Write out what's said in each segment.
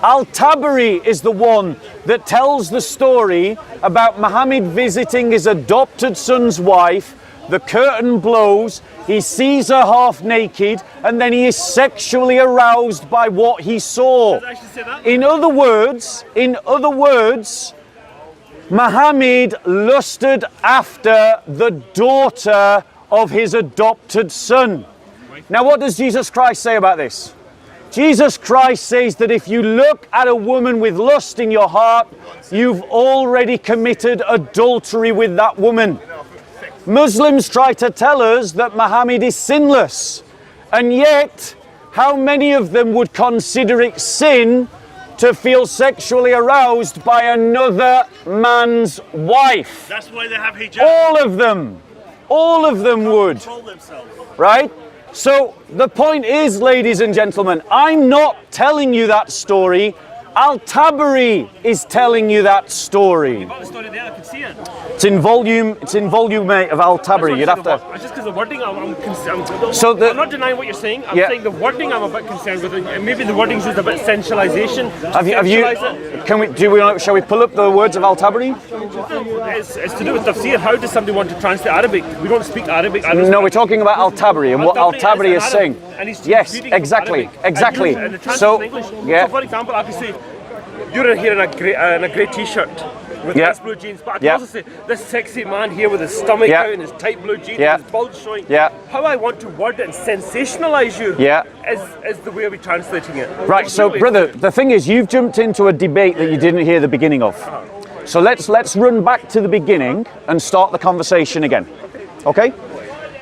Al-Tabari is the one that tells the story about Muhammad visiting his adopted son's wife. The curtain blows, he sees her half naked, and then he is sexually aroused by what he saw. Does it actually say that? In other words, Muhammad lusted after the daughter of his adopted son. Now, what does Jesus Christ say about this? Jesus Christ says that if you look at a woman with lust in your heart, you've already committed adultery with that woman. Muslims try to tell us that Muhammad is sinless, and yet how many of them would consider it sin to feel sexually aroused by another man's wife? That's why they have hijab. All of them would, Control themselves. right? So the point is, ladies and gentlemen, I'm not telling you that story. Al-Tabari is telling you that story. You've got the story there, I can see it. It's in volume 8 of Al-Tabari. You'd have to. It's just because the wording, I'm concerned. So I'm not denying what you're saying. I'm saying the wording I'm a bit concerned with. And maybe the wording's used a bit sensualization. Have you? Shall we pull up the words of Al-Tabari? It's to do with tafsir. How does somebody want to translate Arabic? We don't speak Arabic. No, we're talking about Al-Tabari and what Al-Tabari is saying. Yes, exactly. So, So, for example, I could say, you're here in a grey t-shirt with nice blue jeans, but I can also say, this sexy man here with his stomach out and his tight blue jeans and his bulge showing. How I want to word it and sensationalize you is the way we're translating it. Right, so brother, the thing is, you've jumped into a debate that you didn't hear the beginning of. So let's run back to the beginning and start the conversation again. Okay?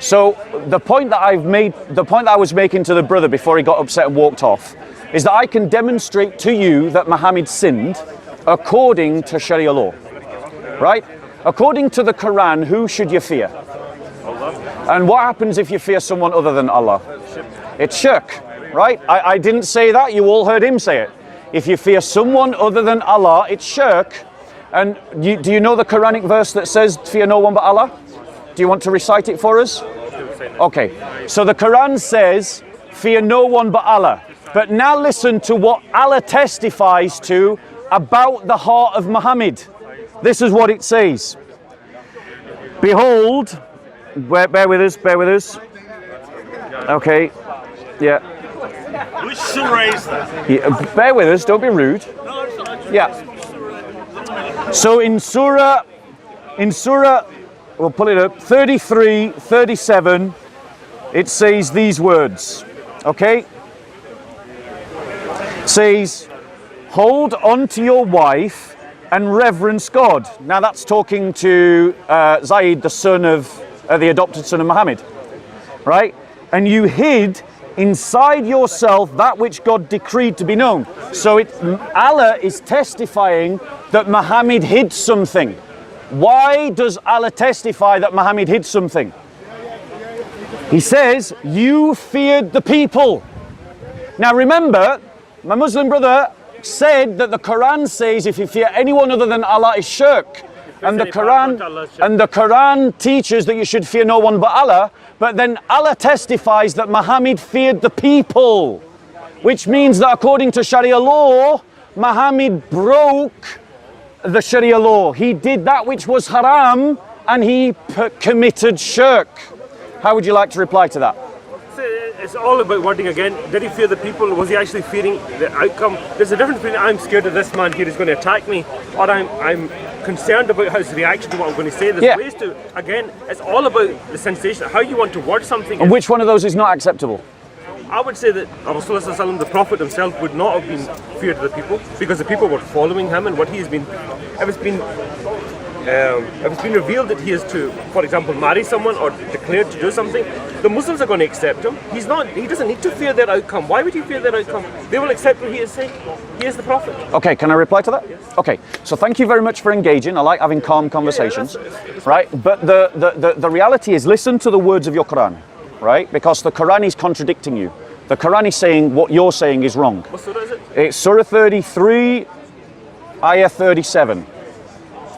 So the point that I was making to the brother before he got upset and walked off is that I can demonstrate to you that Muhammad sinned according to Sharia law. Right? According to the Quran, who should you fear? Allah. And what happens if you fear someone other than Allah? It's shirk. Right? I didn't say that, you all heard him say it. If you fear someone other than Allah, it's shirk. And do you know the Quranic verse that says, fear no one but Allah? Do you want to recite it for us? Okay, so the Quran says, fear no one but Allah. But now listen to what Allah testifies to about the heart of Muhammad. This is what it says. Behold, bear with us. Okay, yeah. Which surah is that? Yeah, bear with us, don't be rude. Yeah. So in Surah, we'll pull it up, 33, 37, it says these words, okay? It says, hold on to your wife and reverence God. Now that's talking to Zayd, the son of, the adopted son of Muhammad, right? And you hid inside yourself that which God decreed to be known. So Allah is testifying that Muhammad hid something. Why does Allah testify that Muhammad hid something? He says, you feared the people. Now remember, my Muslim brother said that the Quran says if you fear anyone other than Allah is shirk. And the Quran teaches that you should fear no one but Allah. But then Allah testifies that Muhammad feared the people, which means that according to Sharia law, Muhammad broke the Sharia law. He did that which was haram and he committed shirk. How would you like to reply to that? It's all about wording again. Did he fear the people? Was he actually fearing the outcome? There's a difference between I'm scared of this man here who's going to attack me, or I'm concerned about his reaction to what I'm going to say. There's ways to, again, it's all about the sensation, how you want to word something. And which one of those is not acceptable? I would say that Rasulullah, the Prophet himself, would not have been feared of the people because the people were following him and what he has been. If it's been revealed that he is to, for example, marry someone or declared to do something, the Muslims are going to accept him. He doesn't need to fear their outcome. Why would he fear their outcome? They will accept what he is saying. He is the Prophet. Okay, can I reply to that? Yes. Okay, so thank you very much for engaging. I like having calm conversations, right? But the reality is, listen to the words of your Quran, right? Because the Quran is contradicting you. The Quran is saying what you're saying is wrong. What surah is it? It's Surah 33, Ayah 37.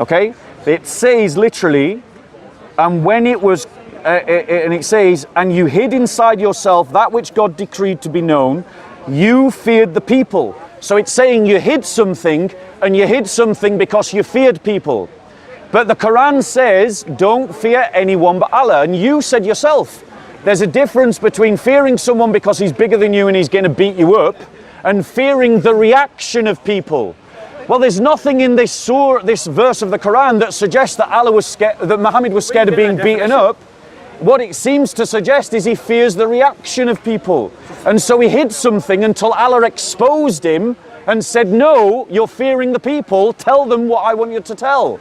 Okay? It says literally, and when it was, and it says, and you hid inside yourself that which God decreed to be known, you feared the people. So it's saying you hid something, and you hid something because you feared people. But the Quran says, don't fear anyone but Allah. And you said yourself, there's a difference between fearing someone because he's bigger than you and he's going to beat you up, and fearing the reaction of people. Well, there's nothing in this verse of the Quran that suggests that that Muhammad was scared of being beaten up. What it seems to suggest is he fears the reaction of people. And so he hid something until Allah exposed him and said, no, you're fearing the people, tell them what I want you to tell.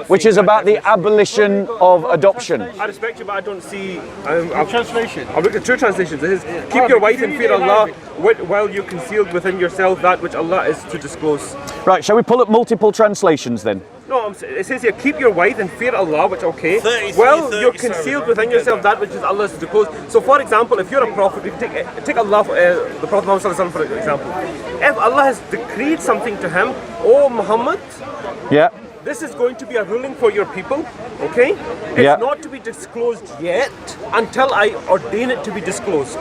Which is about the abolition of adoption. I respect you, but I don't see... translation. I've looked at two translations. It says, keep your wife in fear of Allah while you concealed within yourself that which Allah is to disclose. Right, shall we pull up multiple translations then? No, it says here, keep your wife in fear of Allah, which okay. Well, you're concealed within yourself that which is Allah's to disclose. So, for example, if you're a prophet, if you take Allah, the Prophet Muhammad for example. If Allah has decreed something to him, oh Muhammad, this is going to be a ruling for your people, okay? It's not to be disclosed yet until I ordain it to be disclosed.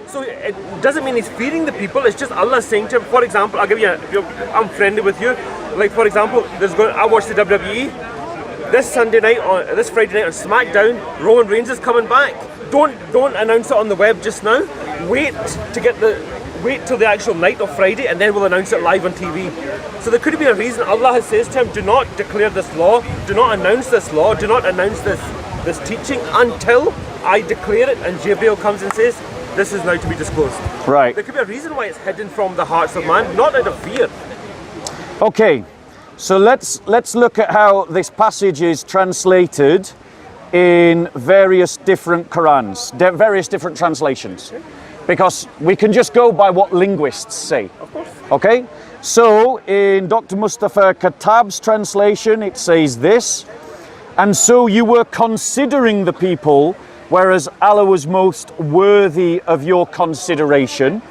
So it doesn't mean he's fearing the people, it's just Allah saying to him, for example, I'll give you I'm friendly with you. Like for example, I watched the WWE. This Friday night on SmackDown, Roman Reigns is coming back. Don't announce it on the web just now. Wait till the actual night of Friday and then we'll announce it live on TV. So there could be a reason Allah has says to him, do not declare this law, do not announce this law, do not announce this teaching until I declare it, and Jibreel comes and says, this is now to be disclosed. Right. There could be a reason why it's hidden from the hearts of man, not out of fear. Okay, so let's look at how this passage is translated in various different Qurans, various different translations, because we can just go by what linguists say. Of course. Okay, so in Dr. Mustafa Katab's translation, it says this: and so you were considering the people, whereas Allah was most worthy of your consideration.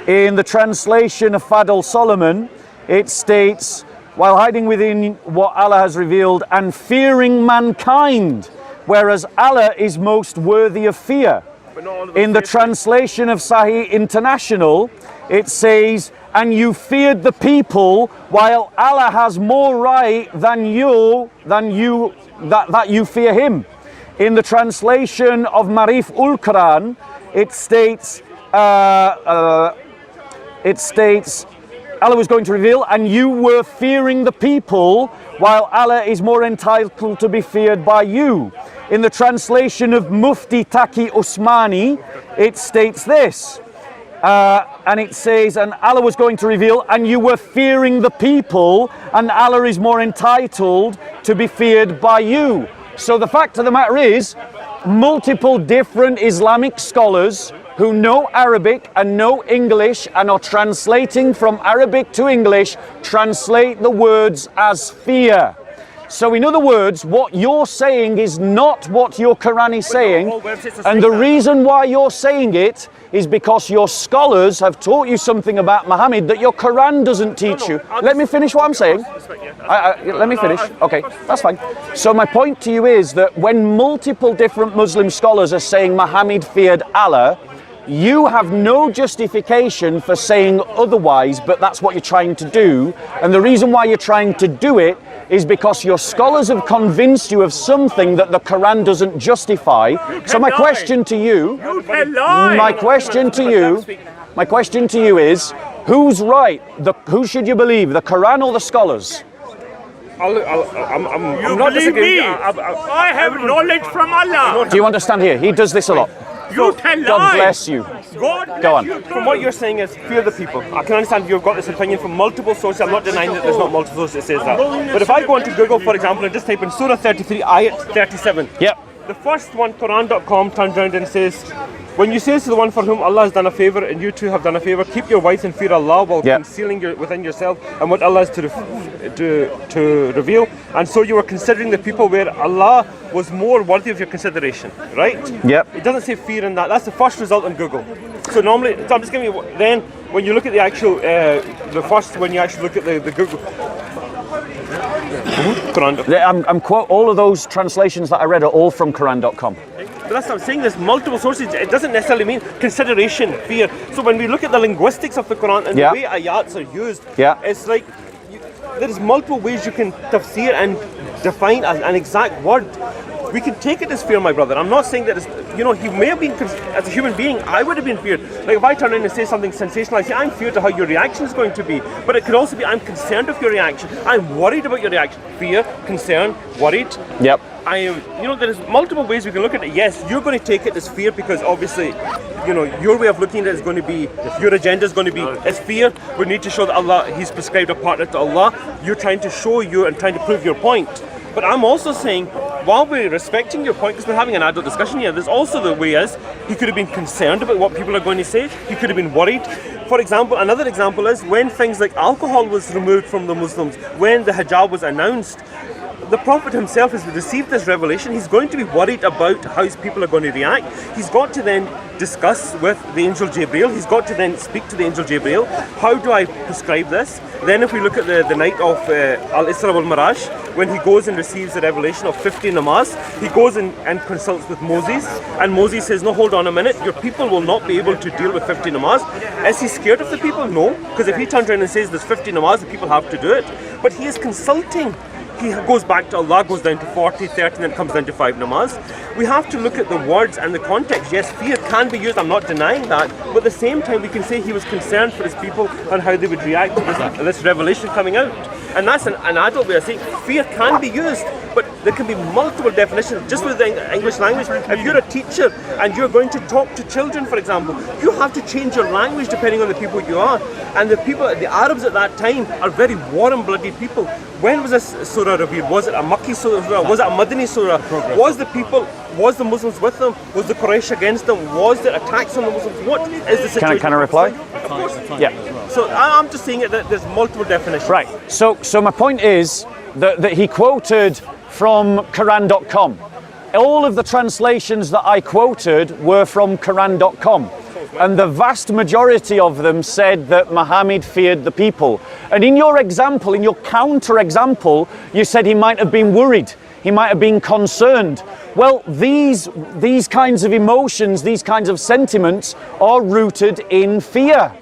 In the translation of Fadl Solomon, it states, while hiding within what Allah has revealed and fearing mankind, whereas Allah is most worthy of fear. In the translation of Sahih International, it says, and you feared the people while Allah has more right than you fear him. In the translation of Marif ul Quran, it states, Allah was going to reveal, and you were fearing the people, while Allah is more entitled to be feared by you. In the translation of Mufti Taqi Usmani, it states this, and it says, and Allah was going to reveal, and you were fearing the people, and Allah is more entitled to be feared by you. So the fact of the matter is, multiple different Islamic scholars who know Arabic and know English and are translating from Arabic to English translate the words as fear. So in other words, what you're saying is not what your Quran is saying, and the reason why you're saying it is because your scholars have taught you something about Muhammad that your Quran doesn't teach you. Let me finish what I'm saying. Let me finish. Okay, that's fine. So my point to you is that when multiple different Muslim scholars are saying Muhammad feared Allah, you have no justification for saying otherwise, but that's what you're trying to do. And the reason why you're trying to do it is because your scholars have convinced you of something that the Quran doesn't justify. So my question to you, my question to you is, who's right? Who should you believe, the Quran or the scholars? I'm not disagreeing. I have knowledge from Allah. Do you understand here? He does this a lot. You tell lies. God bless you. Go on. From what you're saying is fear the people. I can understand you've got this opinion from multiple sources. I'm not denying that there's not multiple sources that says that. But if I go into Google, for example, and just type in Surah 33, Ayat 37. Yep. The first one, Quran.com, turns around and says, when you say to the one for whom Allah has done a favor and you too have done a favor, keep your wife in fear of Allah while concealing within yourself and what Allah is to reveal. And so you were considering the people where Allah was more worthy of your consideration, right? Yep. It doesn't say fear in that. That's the first result on Google. So normally, so I'm just giving you, then when you look at the actual, when you actually look at the Google. Quran. All of those translations that I read are all from Quran.com. that's what I'm saying. There's multiple sources. It doesn't necessarily mean consideration, fear. So when we look at the linguistics of the Quran and the way ayats are used, it's like there's multiple ways you can tafsir and define an exact word. We can take it as fear, my brother. I'm not saying that he may have been, as a human being, I would have been feared. Like if I turn in and say something sensational, I say, I'm feared of how your reaction is going to be. But it could also be, I'm concerned of your reaction. I'm worried about your reaction. Fear, concern, worried. Yep. I am, there's multiple ways we can look at it. Yes, you're going to take it as fear because obviously, your way of looking at it is going to be, your agenda is going to be as fear. We need to show that Allah, He's prescribed a partner to Allah. You're trying to show you and trying to prove your point. But I'm also saying, while we're respecting your point, because we're having an adult discussion here, there's also the way is, he could have been concerned about what people are going to say. He could have been worried. For example, another example is when things like alcohol was removed from the Muslims, when the hijab was announced, the Prophet himself has received this revelation. He's going to be worried about how his people are going to react. He's got to then discuss with the angel Gabriel. He's got to then speak to the angel Gabriel. How do I prescribe this? Then if we look at the night of Al-Isra wal-Miraj, when he goes and receives the revelation of 50 namaz, he goes and consults with Moses. And Moses says, no, hold on a minute. Your people will not be able to deal with 50 namaz. Is he scared of the people? No. Because if he turns around and says there's 50 namaz, the people have to do it. But he is consulting. He goes back to Allah, goes down to 40, 30, and then comes down to 5 namaz. We have to look at the words and the context. Yes, fear can be used, I'm not denying that, but at the same time we can say he was concerned for his people and how they would react to this revelation coming out. And that's an adult way of saying fear can be used, but there can be multiple definitions. Just with the English language, if you're a teacher and you're going to talk to children, for example, you have to change your language depending on the people you are. And the Arabs at that time are very warm-blooded people. When was this surah revealed? Was it a Makki surah? Was it a Madani surah? Was the Muslims with them? Was the Quraysh against them? Was there attacks on the Muslims? What is the situation? Can I reply? Of course. Yeah. So I'm just saying that there's multiple definitions. Right. So my point is that he quoted from Quran.com. All of the translations that I quoted were from Quran.com. And the vast majority of them said that Muhammad feared the people. And in your example, in your counter example, you said he might have been worried. He might have been concerned. Well, these kinds of emotions, these kinds of sentiments are rooted in fear.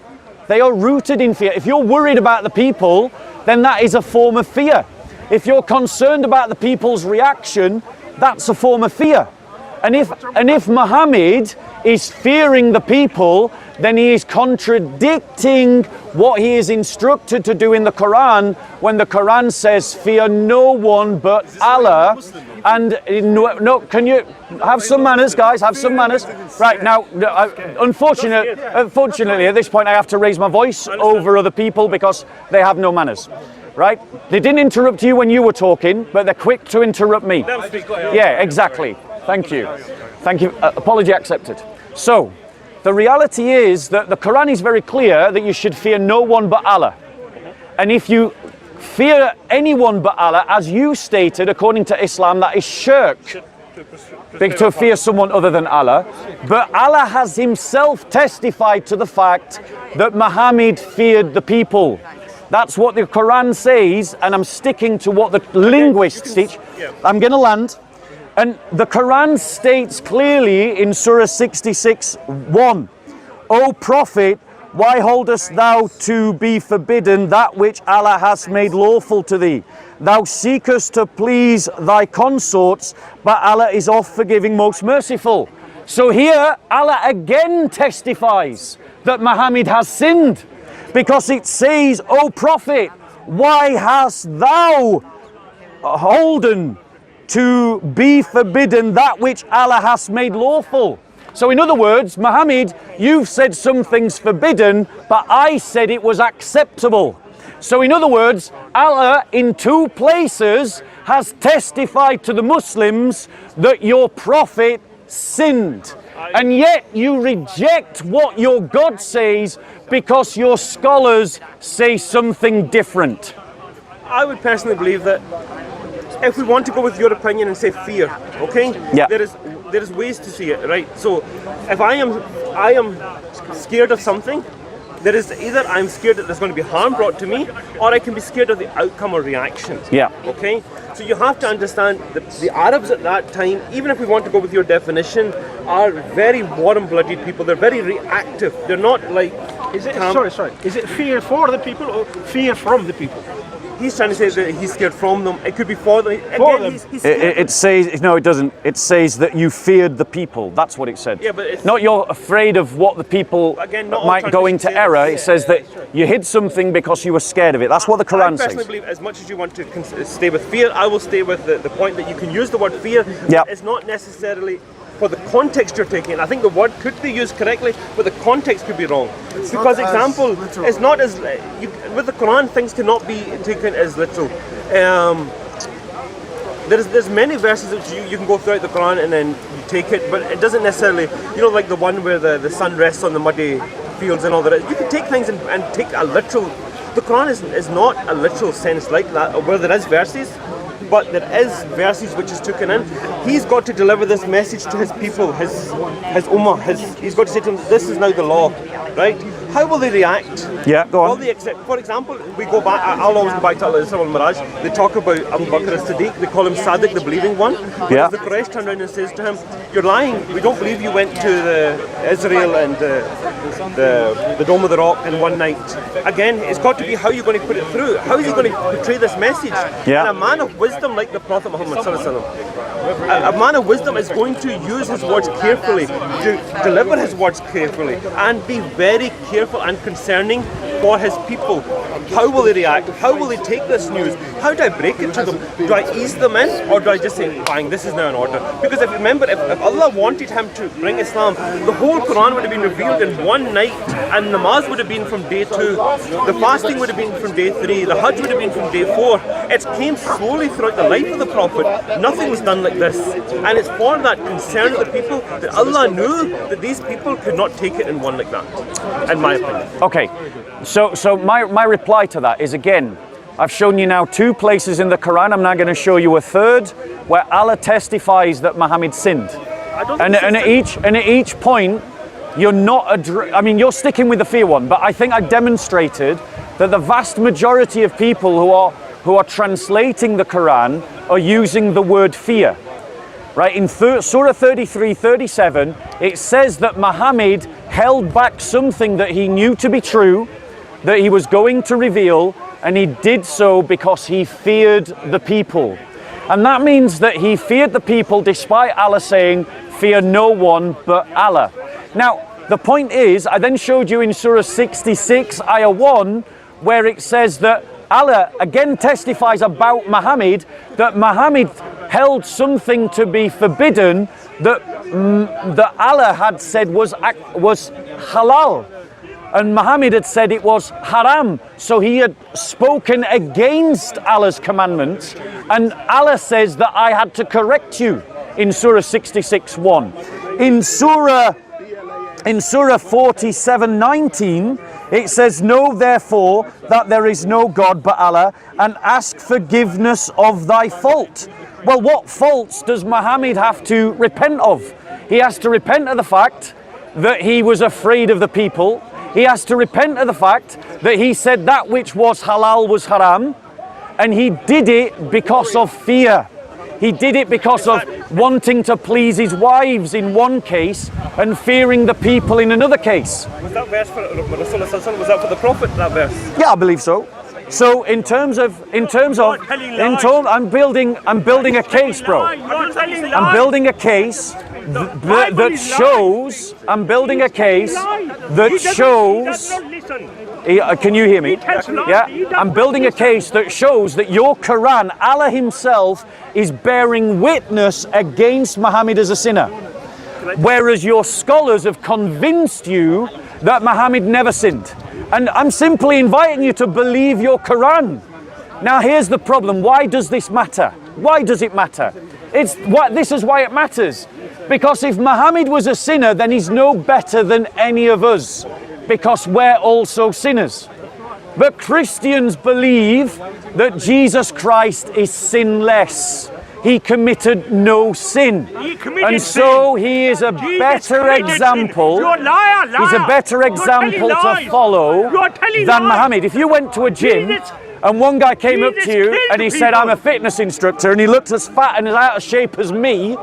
They are rooted in fear. If you're worried about the people, then that is a form of fear. If you're concerned about the people's reaction, that's a form of fear. And if Muhammad is fearing the people, then he is contradicting what he is instructed to do in the Quran when the Quran says, fear no one but Allah. And no, can you have some manners, guys? Have some manners. Right, now, unfortunately, at this point, I have to raise my voice over other people because they have no manners. Right? They didn't interrupt you when you were talking, but they're quick to interrupt me. Yeah, exactly. Thank you. Thank you. Apology accepted. So, the reality is that the Quran is very clear that you should fear no one but Allah. And if you fear anyone but Allah, as you stated, according to Islam, that is shirk. To fear someone other than Allah. But Allah has himself testified to the fact that Muhammad feared the people. That's what the Quran says, and I'm sticking to what the linguists teach. I'm going to land. And the Quran states clearly in Surah 66:1, O Prophet, why holdest thou to be forbidden that which Allah has made lawful to thee? Thou seekest to please thy consorts, but Allah is oft forgiving, most merciful. So here, Allah again testifies that Muhammad has sinned. Because it says, O Prophet, why hast thou holden to be forbidden that which Allah has made lawful? So in other words, Muhammad, you've said something's forbidden, but I said it was acceptable. So in other words, Allah in 2 places has testified to the Muslims that your Prophet sinned. And yet you reject what your God says because your scholars say something different. I would personally believe that if we want to go with your opinion and say fear, okay? Yeah. There is ways to see it, right? So if I am scared of something, There is either I'm scared that there's going to be harm brought to me, or I can be scared of the outcome or reaction. Yeah. Okay? So you have to understand that the Arabs at that time, even if we want to go with your definition, are very warm-blooded people. They're very reactive. They're not like... Is it, sorry. Is it fear for the people or fear from the people? He's trying to say that he's scared from them. It could be for them. It says, no, it doesn't. It says that you feared the people. That's what it said. Yeah, but it's not you're afraid of what the people might go into error. It says that you hid something because you were scared of it. That's what the Quran says. I personally believe as much as you want to stay with fear, I will stay with the point that you can use the word fear. Yeah. It's not necessarily for the context you're taking. I think the word could be used correctly, but the context could be wrong. Because example, it's not as with the Quran, things cannot be taken as literal. There's many verses that you can go throughout the Quran and then you take it, but it doesn't necessarily, like the one where the sun rests on the muddy fields and all that. You can take things and take a literal. The Quran is not a literal sense like that, where there is verses. But there is verses which is taken in. He's got to deliver this message to his people, his ummah. He's got to say to them, this is now the law, right? How will they react? Yeah, go on. Will they accept? For example, we go back. I'll always go back to Al-Isra wal-Miraj. They talk about Abu Bakr as-Siddiq. They call him Sadiq, the believing one. Yeah. The Quraysh turn around and says to him, "You're lying. We don't believe you went to Israel and the Dome of the Rock in one night." Again, it's got to be how you're going to put it through. How is he going to portray this message? Yeah. And a man of wisdom like the Prophet Muhammad sallallahu alaihi wasallam, a man of wisdom is going to use his words carefully, to deliver his words carefully, and be very careful and concerning for his people. How will they react? How will they take this news? How do I break it to them? Do I ease them in, or do I just say, bang, this is now an order? Because if Allah wanted him to bring Islam, the whole Quran would have been revealed in one night, and namaz would have been from day 2, the fasting would have been from day 3, the Hajj would have been from day 4. It came slowly throughout the life of the Prophet. Nothing was done like this. And it's for that concern of the people that Allah knew that these people could not take it in one like that, in my opinion. Okay, so my reply to that is, again, I've shown you now 2 places in the Quran. I'm now going to show you a 3rd where Allah testifies that Muhammad sinned. And at each point, you're not, you're sticking with the fear one, but I think I demonstrated that the vast majority of people who are translating the Quran are using the word fear. Right, in Surah 33:37, it says that Muhammad held back something that he knew to be true, that he was going to reveal, and he did so because he feared the people. And that means that he feared the people despite Allah saying, fear no one but Allah. Now, the point is, I then showed you in Surah 66, Ayah 1, where it says that Allah again testifies about Muhammad, that Muhammad held something to be forbidden that Allah had said was halal, and Muhammad had said it was haram. So he had spoken against Allah's commandments, and Allah says that I had to correct you in Surah 66:1. In Surah 47:19, it says, "Know therefore that there is no God but Allah, and ask forgiveness of thy fault." Well, what faults does Muhammad have to repent of? He has to repent of the fact that he was afraid of the people. He has to repent of the fact that he said that which was halal was haram, and he did it because of fear. He did it because of wanting to please his wives in one case and fearing the people in another case. Was that verse for Rasulullah? Was that for the Prophet, that verse? Yeah, I believe so. So I'm building a case, bro. I'm building a case that shows. I'm building a case that shows. Can you hear me? Yeah. I'm building a case that shows that your Quran, Allah Himself, is bearing witness against Muhammad as a sinner, whereas your scholars have convinced you that Muhammad never sinned. And I'm simply inviting you to believe your Quran. Now here's the problem. Why does this matter? Why does it matter? This is why it matters. Because if Muhammad was a sinner, then he's no better than any of us, because we're also sinners. But Christians believe that Jesus Christ is sinless. he committed no sin. He committed And so he is a Jesus better committed example. sin. You're a liar, liar. He's a better example to follow than Muhammad. If you went to a gym Jesus, and one guy came up Jesus to you killed and he people. said, I'm a fitness instructor, and he looked as fat and as out of shape as me,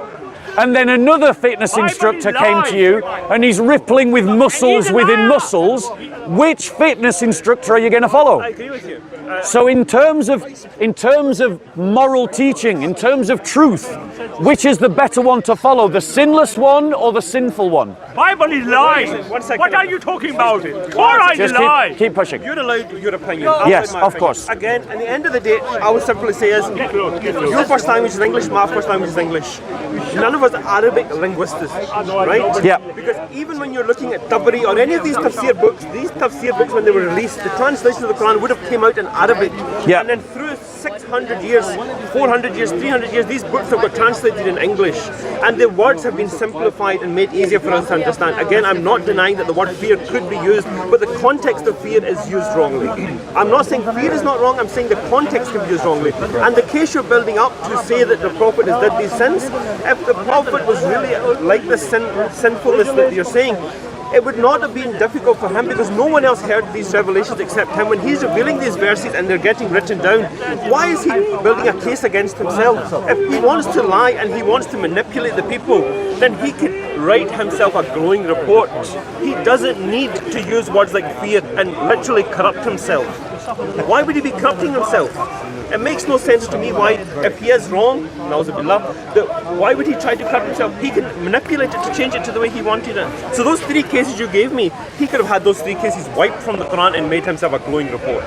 and then another fitness Bible instructor lies. came to you and he's rippling with muscles a within liar. muscles, which fitness instructor are you going to follow? I agree with you. So in terms of moral teaching, in terms of truth, which is the better one to follow, the sinless one or the sinful one? Bible is lies. 1 second. What are you talking about? Torah is Just a lie. keep pushing. You're allowed your opinion. Yes, My of opinion. course. Again, at the end of the day, I would simply say is, your first language is English, my first language is English. None of us are Arabic linguists, right? Yeah. Because even when you're looking at Tabari or any of these tafsir books, when they were released, the translation of the Quran would have came out in Arabic. Yeah. And then through 600 years, 400 years, 300 years, these books have got translated in English. And the words have been simplified and made easier for us to understand. Again, I'm not denying that the word fear could be used, but the context of fear is used wrongly. I'm not saying fear is not wrong, I'm saying the context can be used wrongly. And the case you're building up to say that the Prophet has did these sins, if the Prophet was really like the sinfulness that you're saying, it would not have been difficult for him because no one else heard these revelations except him. When he's revealing these verses and they're getting written down, why is he building a case against himself? If he wants to lie and he wants to manipulate the people, then he can write himself a glowing report. He doesn't need to use words like fear and literally corrupt himself. Why would he be corrupting himself? It makes no sense to me why, if he is wrong, why would he try to corrupt himself? He could manipulate it to change it to the way he wanted it. So those 3 cases you gave me, he could have had those 3 cases wiped from the Quran and made himself a glowing report.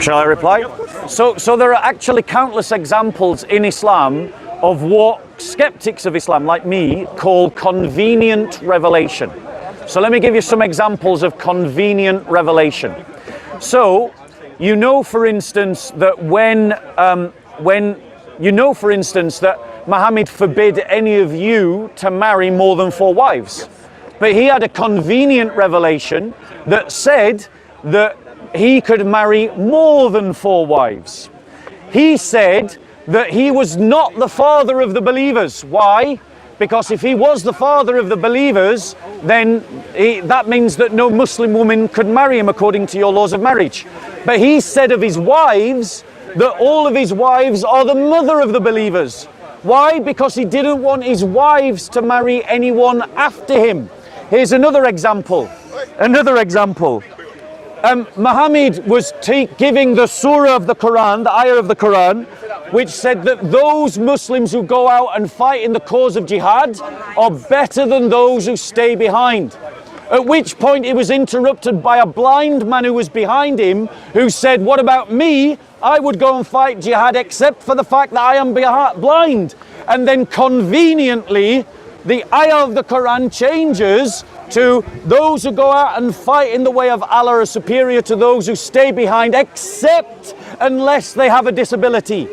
Shall I reply? So there are actually countless examples in Islam of what skeptics of Islam like me call convenient revelation. So let me give you some examples of convenient revelation. So, you know, for instance, that that Muhammad forbid any of you to marry more than 4 wives. But he had a convenient revelation that said that he could marry more than 4 wives. He said that he was not the father of the believers. Why? Because if he was the father of the believers, then that means that no Muslim woman could marry him according to your laws of marriage. But he said of his wives that all of his wives are the mother of the believers. Why? Because he didn't want his wives to marry anyone after him. Here's another example. Muhammad was giving the surah of the Quran, the ayah of the Quran, which said that those Muslims who go out and fight in the cause of jihad are better than those who stay behind. At which point he was interrupted by a blind man who was behind him, who said, what about me? I would go and fight jihad except for the fact that I am blind. And then conveniently, the ayah of the Quran changes to those who go out and fight in the way of Allah are superior to those who stay behind, except unless they have a disability.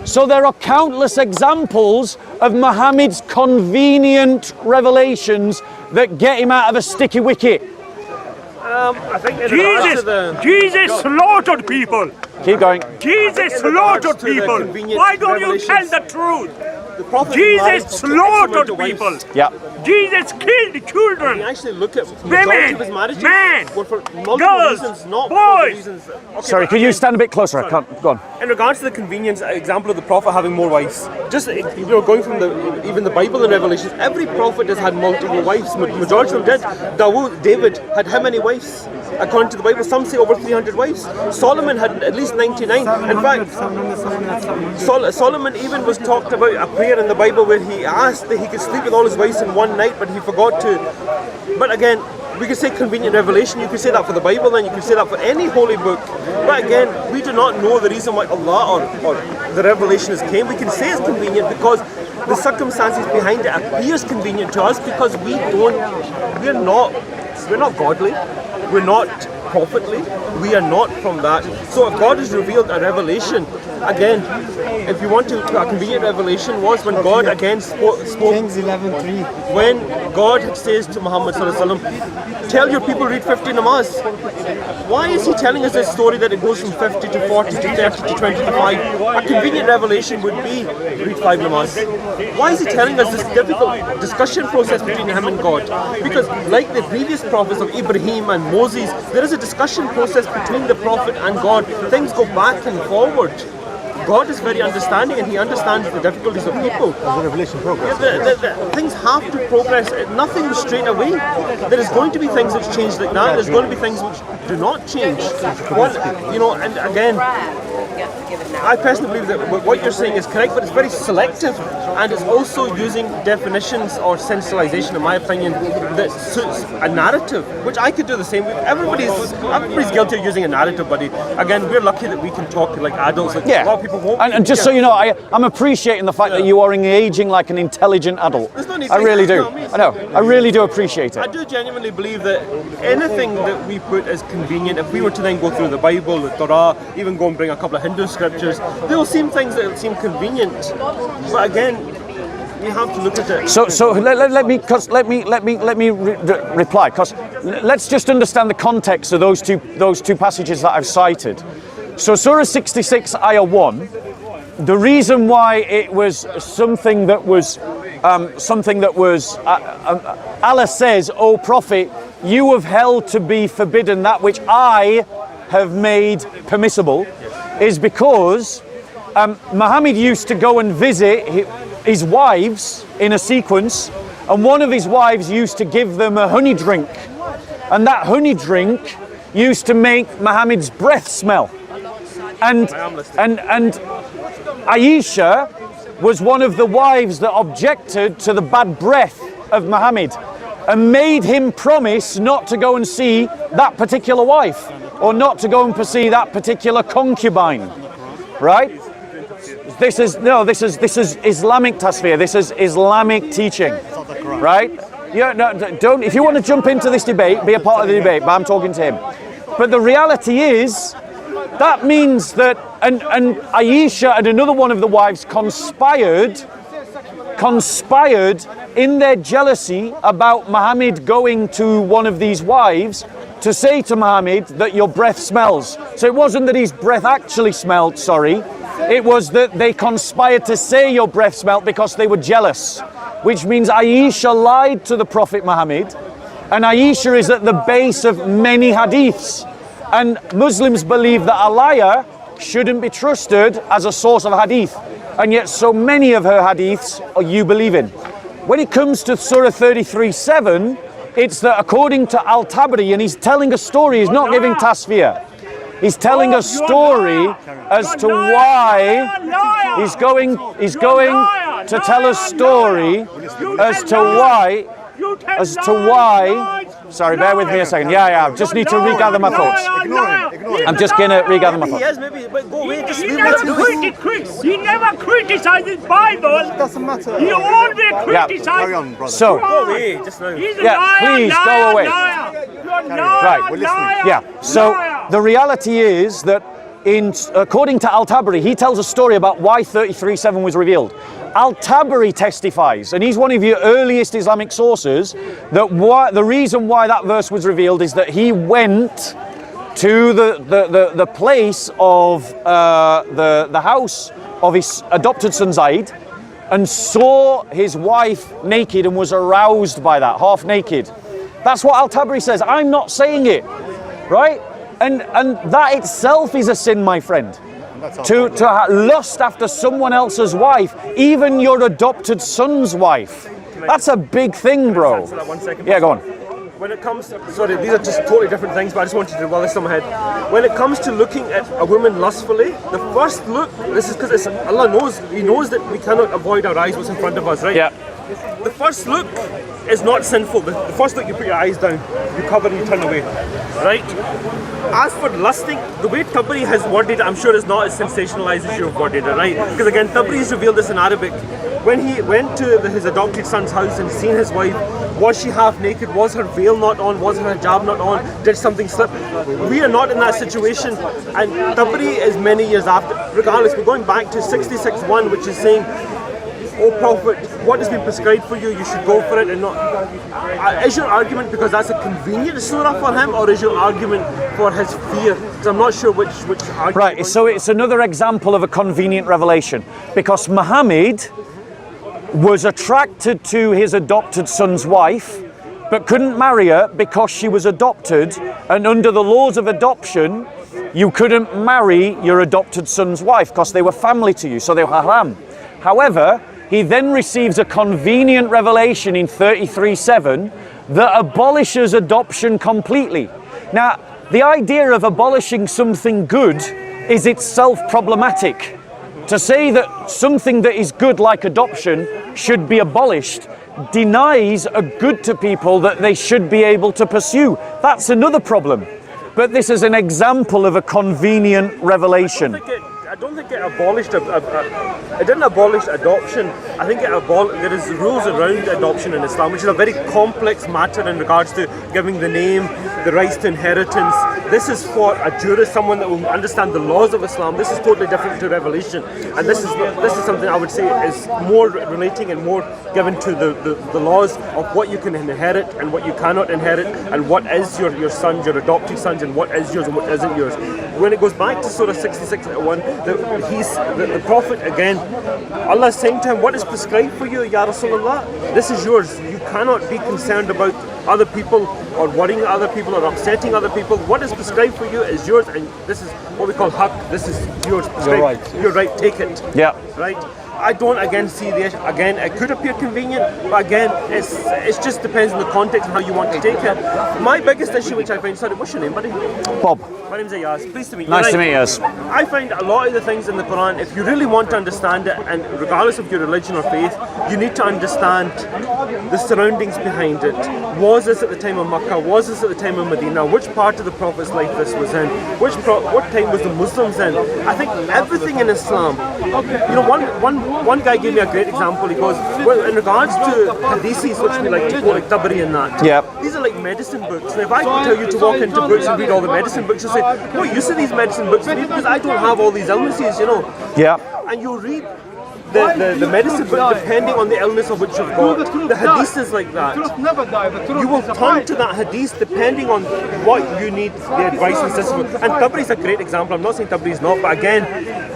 So there are countless examples of Muhammad's convenient revelations that get him out of a sticky wicket. I think Jesus slaughtered people. Keep going. Jesus slaughtered people. Why don't you tell the truth? Jesus slaughtered people. Yeah. Jesus killed children. You actually look at women, of his marriages men, were for multiple girls, reasons, not boys. for reasons. Okay, Sorry, could you stand a bit closer? I can't. Go on. In regards to the convenience example of the prophet having more wives, just going from even the Bible and Revelations, every prophet has had multiple wives. Majority of them did. David had how many wives? According to the Bible, some say over 300 wives. Solomon had at least 99. In fact, Solomon even was talked about a prayer in the Bible where he asked that he could sleep with all his wives in one night, but he forgot to. But again, we could say convenient revelation. You could say that for the Bible, then you could say that for any holy book. But again, we do not know the reason why Allah or the revelation came. We can say it's convenient because the circumstances behind it appears convenient to us because we're not godly. We're not prophetly. We are not from that. So if God has revealed a revelation, again, if you want to, a convenient revelation was when God again spoke. Kings 11:3. When God says to Muhammad sallallahu alaihi wasallam, tell your people read 50 namaz. Why is he telling us this story that it goes from 50 to 40 to 30 to 20 to 5? A convenient revelation would be read 5 namaz. Why is he telling us this difficult discussion process between him and God? Because like the previous prophets of Ibrahim and Moses, there is a discussion process between the prophet and God. Things go back and forward. God is very understanding and he understands the difficulties of people. As the revelation progress. Things have to progress. Nothing is straight away. There is going to be things which change like that. There's going to be things which do not change. And again, I personally believe that what you're saying is correct, but it's very selective, and it's also using definitions or sensationalization, in my opinion, that suits a narrative, which I could do the same with. Everybody's guilty of using a narrative, buddy. Again, we're lucky that we can talk like adults. Like a lot of people won't. And just so you know, I'm appreciating the fact that you are engaging like an intelligent adult. I really do. I know. I really do appreciate it. I do genuinely believe that anything that we put as convenient, if we were to then go through the Bible, the Torah, even go and bring a couple of Hindu scriptures, there will seem things that will seem convenient. But again, we have to look at it. So let me reply, because let's just understand the context of those two passages that I've cited. So Surah 66, Ayah 1. The reason why it was something that was Allah says, O Prophet, you have held to be forbidden that which I have made permissible, is because Muhammad used to go and visit his wives in a sequence, and one of his wives used to give them a honey drink, and that honey drink used to make Muhammad's breath smell. And Aisha was one of the wives that objected to the bad breath of Muhammad and made him promise not to go and see that particular wife, or not to go and see that particular concubine, right? This is Islamic tasfiyah. This is Islamic teaching, right? Don't. If you want to jump into this debate, be a part of the debate. But I'm talking to him. But the reality is, that means that and Aisha and another one of the wives conspired in their jealousy about Muhammad going to one of these wives to say to Muhammad that your breath smells. So it wasn't that his breath actually smelled, it was that they conspired to say your breath smelled because they were jealous, which means Aisha lied to the Prophet Muhammad, and Aisha is at the base of many hadiths, and Muslims believe that a liar shouldn't be trusted as a source of hadith, and yet so many of her hadiths you believe in. When it comes to Surah 33:7, it's that according to Al-Tabari, and he's telling a story, he's not giving tasfiyah. He's telling a story as to why he's going to tell a story as to why. Sorry, bear with me a second. I just need to regather my thoughts. I'm just going to regather my thoughts. Yes, maybe, but go away. He never criticizes Bible. It doesn't matter. He always criticizes. Carry on, brother. So, go away just now. He's a liar, please go away. Liar. So the reality is that according to Al-Tabari, he tells a story about why 33:7 was revealed. Al-Tabari testifies, and he's one of your earliest Islamic sources, that the reason why that verse was revealed is that he went to the place of the house of his adopted son Zaid, and saw his wife naked and was aroused by that, half naked. That's what Al-Tabari says. I'm not saying it, right? And that itself is a sin, my friend. To lust after someone else's wife, even your adopted son's wife. That's a big thing, bro. Yeah, go on. When it comes, sorry, these are just totally different things, but I just wanted to well this in my head. When it comes to looking at a woman lustfully, the first look, this is because Allah knows, He knows that we cannot avoid our eyes what's in front of us, right? Yeah. The first look is not sinful. The first look, you put your eyes down, you cover and you turn away, right? As for lusting, the way Tabari has worded it, I'm sure is not as sensationalized as you've worded it, right? Because again, Tabari has revealed this in Arabic. when he went to his adopted son's house and seen his wife, was she half naked? Was her veil not on? Was her hijab not on? Did something slip? We are not in that situation, and Tabari is many years after. Regardless, we're going back to 66:1, which is saying, "O Prophet, what has been prescribed for you, you should go for it," and not. Is your argument because that's a convenient surah for him, or is your argument for his fear? Because I'm not sure which argument. Right, so it's another example of a convenient revelation, because Muhammad was attracted to his adopted son's wife, but couldn't marry her because she was adopted, and under the laws of adoption, you couldn't marry your adopted son's wife because they were family to you, so they were haram. However, he then receives a convenient revelation in 33:7 that abolishes adoption completely. Now, the idea of abolishing something good is itself problematic. To say that something that is good like adoption should be abolished denies a good to people that they should be able to pursue. That's another problem. But this is an example of a convenient revelation. I don't think it abolished. It didn't abolish adoption. I think there is rules around adoption in Islam, which is a very complex matter in regards to giving the name, the rights to inheritance. This is for a jurist, someone that will understand the laws of Islam. This is totally different to revelation, and this is something I would say is more relating and more given to the laws of what you can inherit and what you cannot inherit, and what is your sons, your adopted sons, and what is yours and what isn't yours. When it goes back to Surah 66:1. The Prophet again, Allah is saying to him, what is prescribed for you, Ya Rasulullah? This is yours. You cannot be concerned about other people or worrying other people or upsetting other people. What is prescribed for you is yours, and this is what we call haqq. This is yours. You're right, take it. Yeah. Right? I don't again see the issue. Again, it could appear convenient, but again, it just depends on the context and how you want to take it. My biggest issue, which I find, sorry, what's your name, buddy? Bob. My name's Ayaz. Pleased to meet you. Nice to meet you, Ayaz. I find a lot of the things in the Quran, if you really want to understand it, and regardless of your religion or faith, you need to understand the surroundings behind it. Was this at the time of Makkah? Was this at the time of Medina? Which part of the Prophet's life this was in? What time was the Muslims in? I think everything in Islam. You know, one guy gave me a great example. He goes, well, in regards to hadiths, which we like to call like Tabari and that, these are like medicine books. And if I tell you to walk into books and read all the medicine books, you'll say, no use of these medicine books because I don't have all these illnesses, you know. Yeah. And you read the medicine book depending on the illness of which you've got. The hadith is like that. You will turn to that hadith depending on what you need the advice and system. And Tabari is a great example. I'm not saying Tabari is not, but again,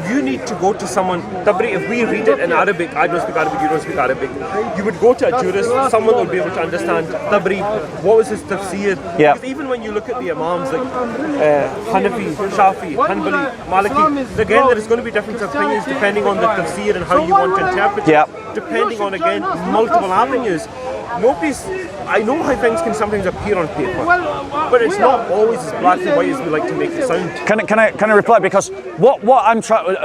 you need to go to someone. Tabari, if we read it in Arabic, I don't speak Arabic, you don't speak Arabic. You would go to a jurist, someone will be able to understand Tabari, what was his tafsir. Yeah. Because even when you look at the Imams like Hanafi, Shafi, Hanbali, Maliki, again there is going to be different opinions depending on the tafsir and how you want to interpret it, depending on again multiple avenues. I know how things can sometimes appear on paper, but it's not always as black and white as we like to make it sound. Can I reply? Because what I'm trying,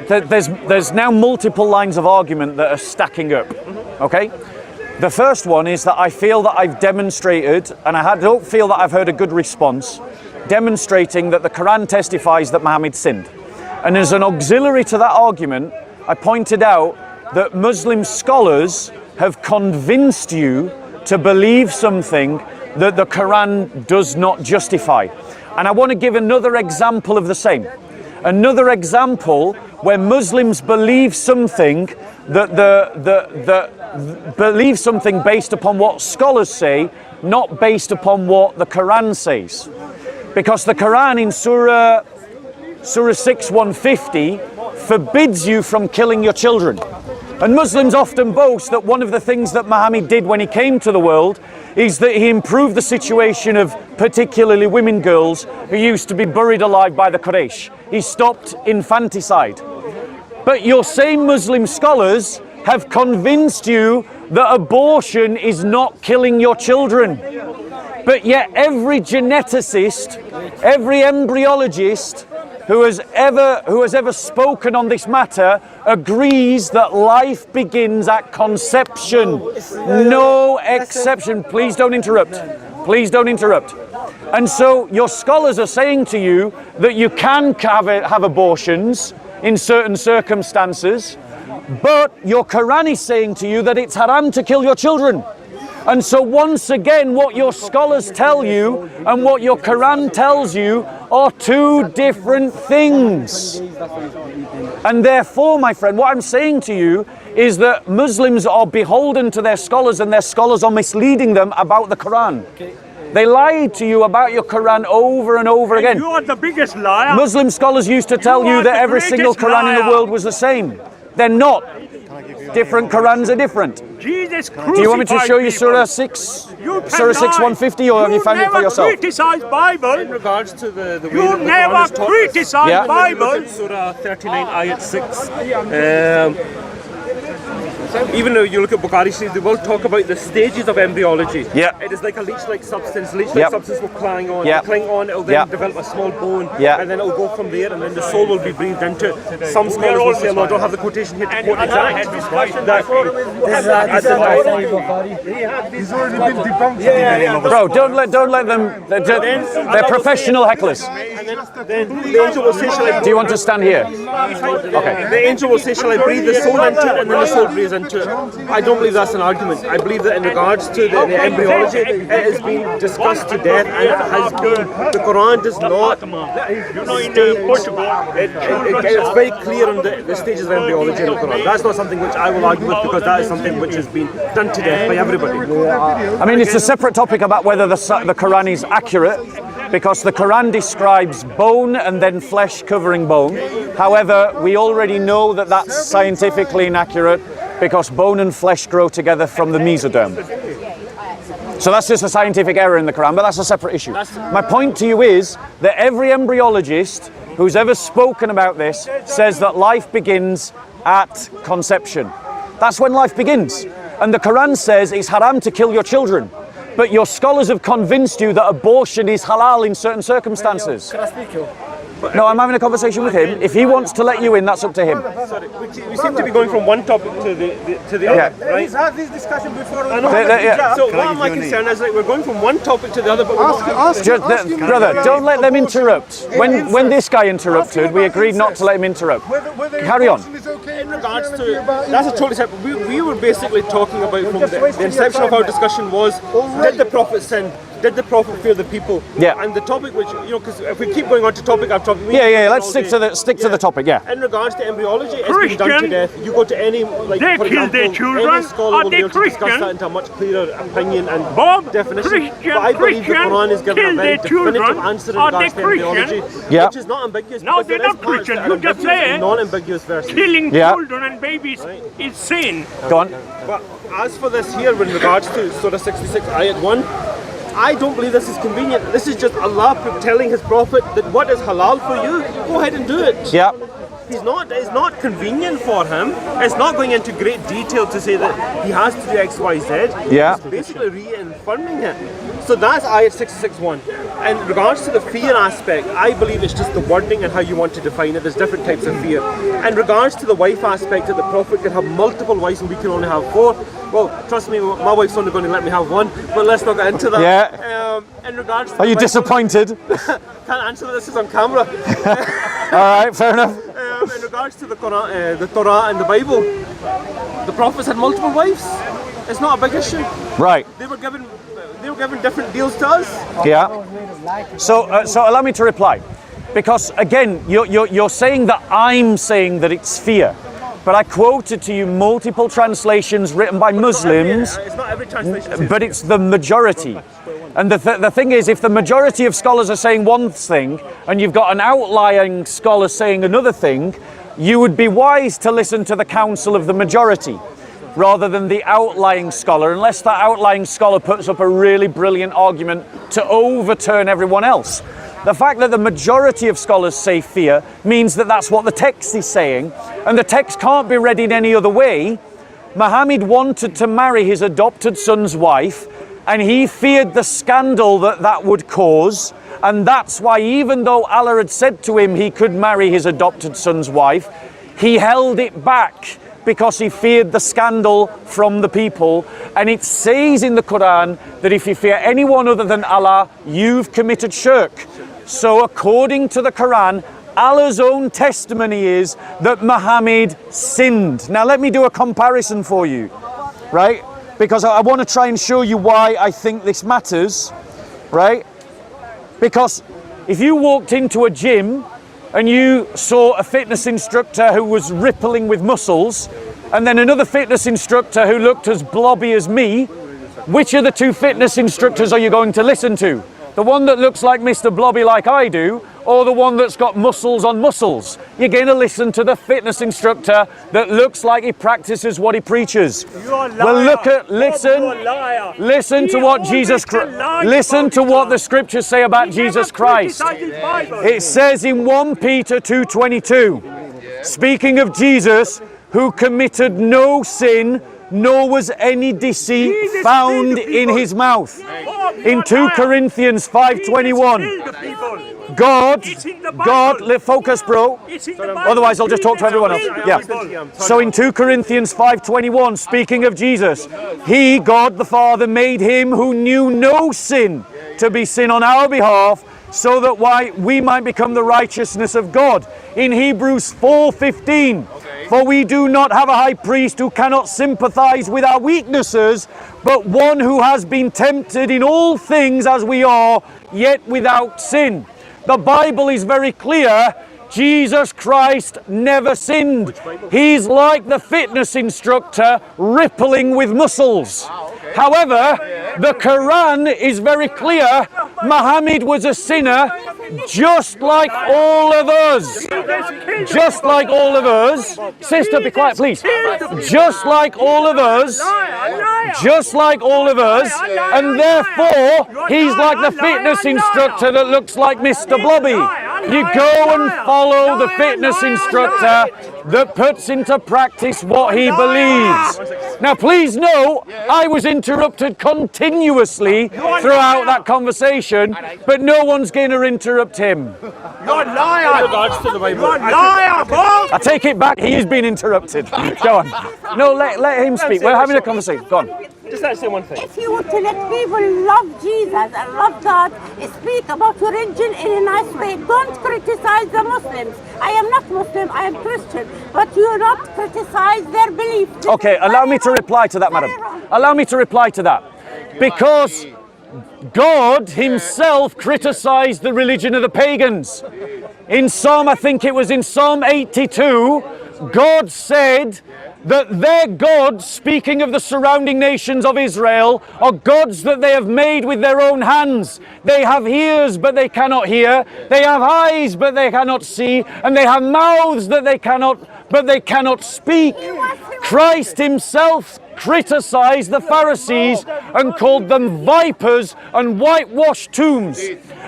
there's now multiple lines of argument that are stacking up. Okay, the first one is that I feel that I've demonstrated, and I don't feel that I've heard a good response, demonstrating that the Quran testifies that Muhammad sinned. And as an auxiliary to that argument, I pointed out that Muslim scholars have convinced you to believe something that the Quran does not justify. And I want to give another example of the same. Another example where Muslims believe something believe something based upon what scholars say, not based upon what the Quran says. Because the Quran in Surah 6:150 forbids you from killing your children. And Muslims often boast that one of the things that Muhammad did when he came to the world is that he improved the situation of particularly women girls who used to be buried alive by the Quraysh. He stopped infanticide. But your same Muslim scholars have convinced you that abortion is not killing your children. But yet every geneticist, every embryologist who has ever spoken on this matter agrees that life begins at conception. No exception. Please don't interrupt. Please don't interrupt. And so your scholars are saying to you that you can have abortions in certain circumstances, But your Quran is saying to you that it's haram to kill your children. And so once again, what your scholars tell you and what your Quran tells you are two different things. And therefore, my friend, what I'm saying to you is that Muslims are beholden to their scholars, and their scholars are misleading them about the Quran. They lied to you about your Quran over and over again. You are the biggest liar. Muslim scholars used to tell you that every single Quran in the world was the same. They're not. Different Qurans are different. Jesus crucified. Do you want me to show you people. Surah 6? Surah 6, 150, or have you found it for yourself? You never criticize Bible. In regards to the way You that the never Quran is taught, criticize Yeah. Bible. Surah 39, Ayat 6. Even though you look at Bukhari Sharif, they will talk about the stages of embryology. Yeah. It is like a leech-like substance. Leech-like Yep. substance will cling on. Yep. Cling on, it'll then Yep. develop a small bone. Yeah. And then it'll go from there, and then the soul will be breathed into it. Some scholars will say, I don't have the quotation here to quote exact. He's already been debunked. Bro, don't let them. They're professional hecklers. Then the angel will say, shall I Do you want to stand here? Okay. The angel will say, shall I breathe the soul into it? And then the soul breathes into it. I don't believe that's an argument. I believe that in regards to the embryology, it has been discussed to death, and it has been. The Quran does not it's very clear on the stages of embryology in the Quran. That's not something which I will argue with, because that is something which has been done to death by everybody. I mean, it's a separate topic about whether the Quran is accurate, because the Quran describes bone and then flesh covering bone. However, we already know that that's scientifically inaccurate, because bone and flesh grow together from the mesoderm. So that's just a scientific error in the Quran, but that's a separate issue. My point to you is that every embryologist who's ever spoken about this says that life begins at conception. That's when life begins. And the Quran says it's haram to kill your children. But your scholars have convinced you that abortion is halal in certain circumstances. Can I speak, yo? No, I'm having a conversation with him. If he wants to let you in, that's up to him. Sorry, we seem to be going from one topic to the other, right? He's had this discussion before. I know. Yeah. So what my concern is, like, we're going from one topic to the other, but Brother, don't let them interrupt. When this guy interrupted, we agreed not to let him interrupt. Carry on. in regards to that's a totally separate. We were basically talking about from the inception of our discussion was, did the Prophet sin? Did the Prophet fear the people? Yeah. And the topic, which because if we keep going on to topic after topic, let's stick to the topic. Yeah. In regards to embryology, it's been done to death. You go to any they for kill example, their children. any scholar Are will they be able to discuss Christian? that into a much clearer opinion and Christian, definition. But I believe the Quran is giving a very definitive answer in Are they regards to embryology, Yeah. which is not ambiguous. No, because they're there is not parts Christian. that You are just ambiguous say in non-ambiguous verses. killing Yeah. children and babies is sin. Go on. But as for this here, in regards to Surah 66, Ayat 1, I don't believe this is convenient. This is just Allah telling His Prophet that what is halal for you, go ahead and do it. Yeah. It's not convenient for him. It's not going into great detail to say that he has to do X, Y, Z. Yeah. It's basically reaffirming it. So that's Ayat 66.1. In regards to the fear aspect, I believe it's just the wording and how you want to define it. There's different types of fear. In regards to the wife aspect, that the Prophet can have multiple wives and we can only have 4. Well, trust me, my wife's only going to let me have 1, but let's not get into that. Yeah. In regards to Are you the wife- disappointed? Can't answer that, this is on camera. All right, fair enough. In regards to the Quran, the Torah and the Bible, the prophets had multiple wives. It's not a big issue. Right. They were given different deals to us. Yeah. So allow me to reply, because again, you're saying that I'm saying that it's fear, but I quoted to you multiple translations written by Muslims, It's not every translation. but it's the majority. And the thing is, if the majority of scholars are saying one thing, and you've got an outlying scholar saying another thing, you would be wise to listen to the counsel of the majority, rather than the outlying scholar, unless that outlying scholar puts up a really brilliant argument to overturn everyone else. The fact that the majority of scholars say fear means that that's what the text is saying, and the text can't be read in any other way. Muhammad wanted to marry his adopted son's wife, and he feared the scandal that would cause, and that's why, even though Allah had said to him he could marry his adopted son's wife, he held it back because he feared the scandal from the people. And it says in the Quran that if you fear anyone other than Allah, you've committed shirk. So according to the Quran, Allah's own testimony is that Muhammad sinned. Now let me do a comparison for you, right? Because I want to try and show you why I think this matters, right? Because if you walked into a gym and you saw a fitness instructor who was rippling with muscles, and then another fitness instructor who looked as blobby as me, which of the two fitness instructors are you going to listen to? The one that looks like Mr. Blobby like I do, or the one that's got muscles on muscles? You're going to listen to the fitness instructor that looks like he practices what he preaches. Well, listen to what Jesus Christ, listen to what the scriptures say about Jesus Christ. It says in 1 Peter 2:22, speaking of Jesus, who committed no sin, nor was any deceit found in his mouth. In 2 Corinthians 5:21, God, focus bro, otherwise I'll just talk to everyone else. Yeah. So in 2 Corinthians 5:21, speaking of Jesus, he, God the Father, made him who knew no sin to be sin on our behalf, so that we might become the righteousness of God. In Hebrews 4:15, for we do not have a high priest who cannot sympathize with our weaknesses, but one who has been tempted in all things as we are, yet without sin. The Bible is very clear. Jesus Christ never sinned. He's like the fitness instructor rippling with muscles. However, the Quran is very clear. Muhammad was a sinner just like all of us. Just like all of us. Sister, be quiet, please. Just like all of us. Just like all of us. And therefore, he's like the fitness instructor that looks like Mr. Blobby. You go and follow the fitness instructor that puts into practice what he believes. Now, please note, I was interrupted continuously throughout that conversation, but no one's going to interrupt him. You're a liar! You're a liar, boy! I take it back, he is being interrupted. Go on. No, let him speak. We're having a conversation. Go on. Just let's say one thing. If you want to let people love Jesus and love God, speak about religion in a nice way. Don't criticize the Muslims. I am not Muslim, I am Christian. But you not criticize their belief. Okay, allow me to reply to that, madam. Allow me to reply to that. Because God himself criticized the religion of the pagans. In Psalm, I think it was in Psalm 82, God said that their gods, speaking of the surrounding nations of Israel, are gods that they have made with their own hands. They have ears, but they cannot hear. They have eyes, but they cannot see. And they have mouths but they cannot speak. Christ himself criticized the Pharisees and called them vipers and whitewashed tombs.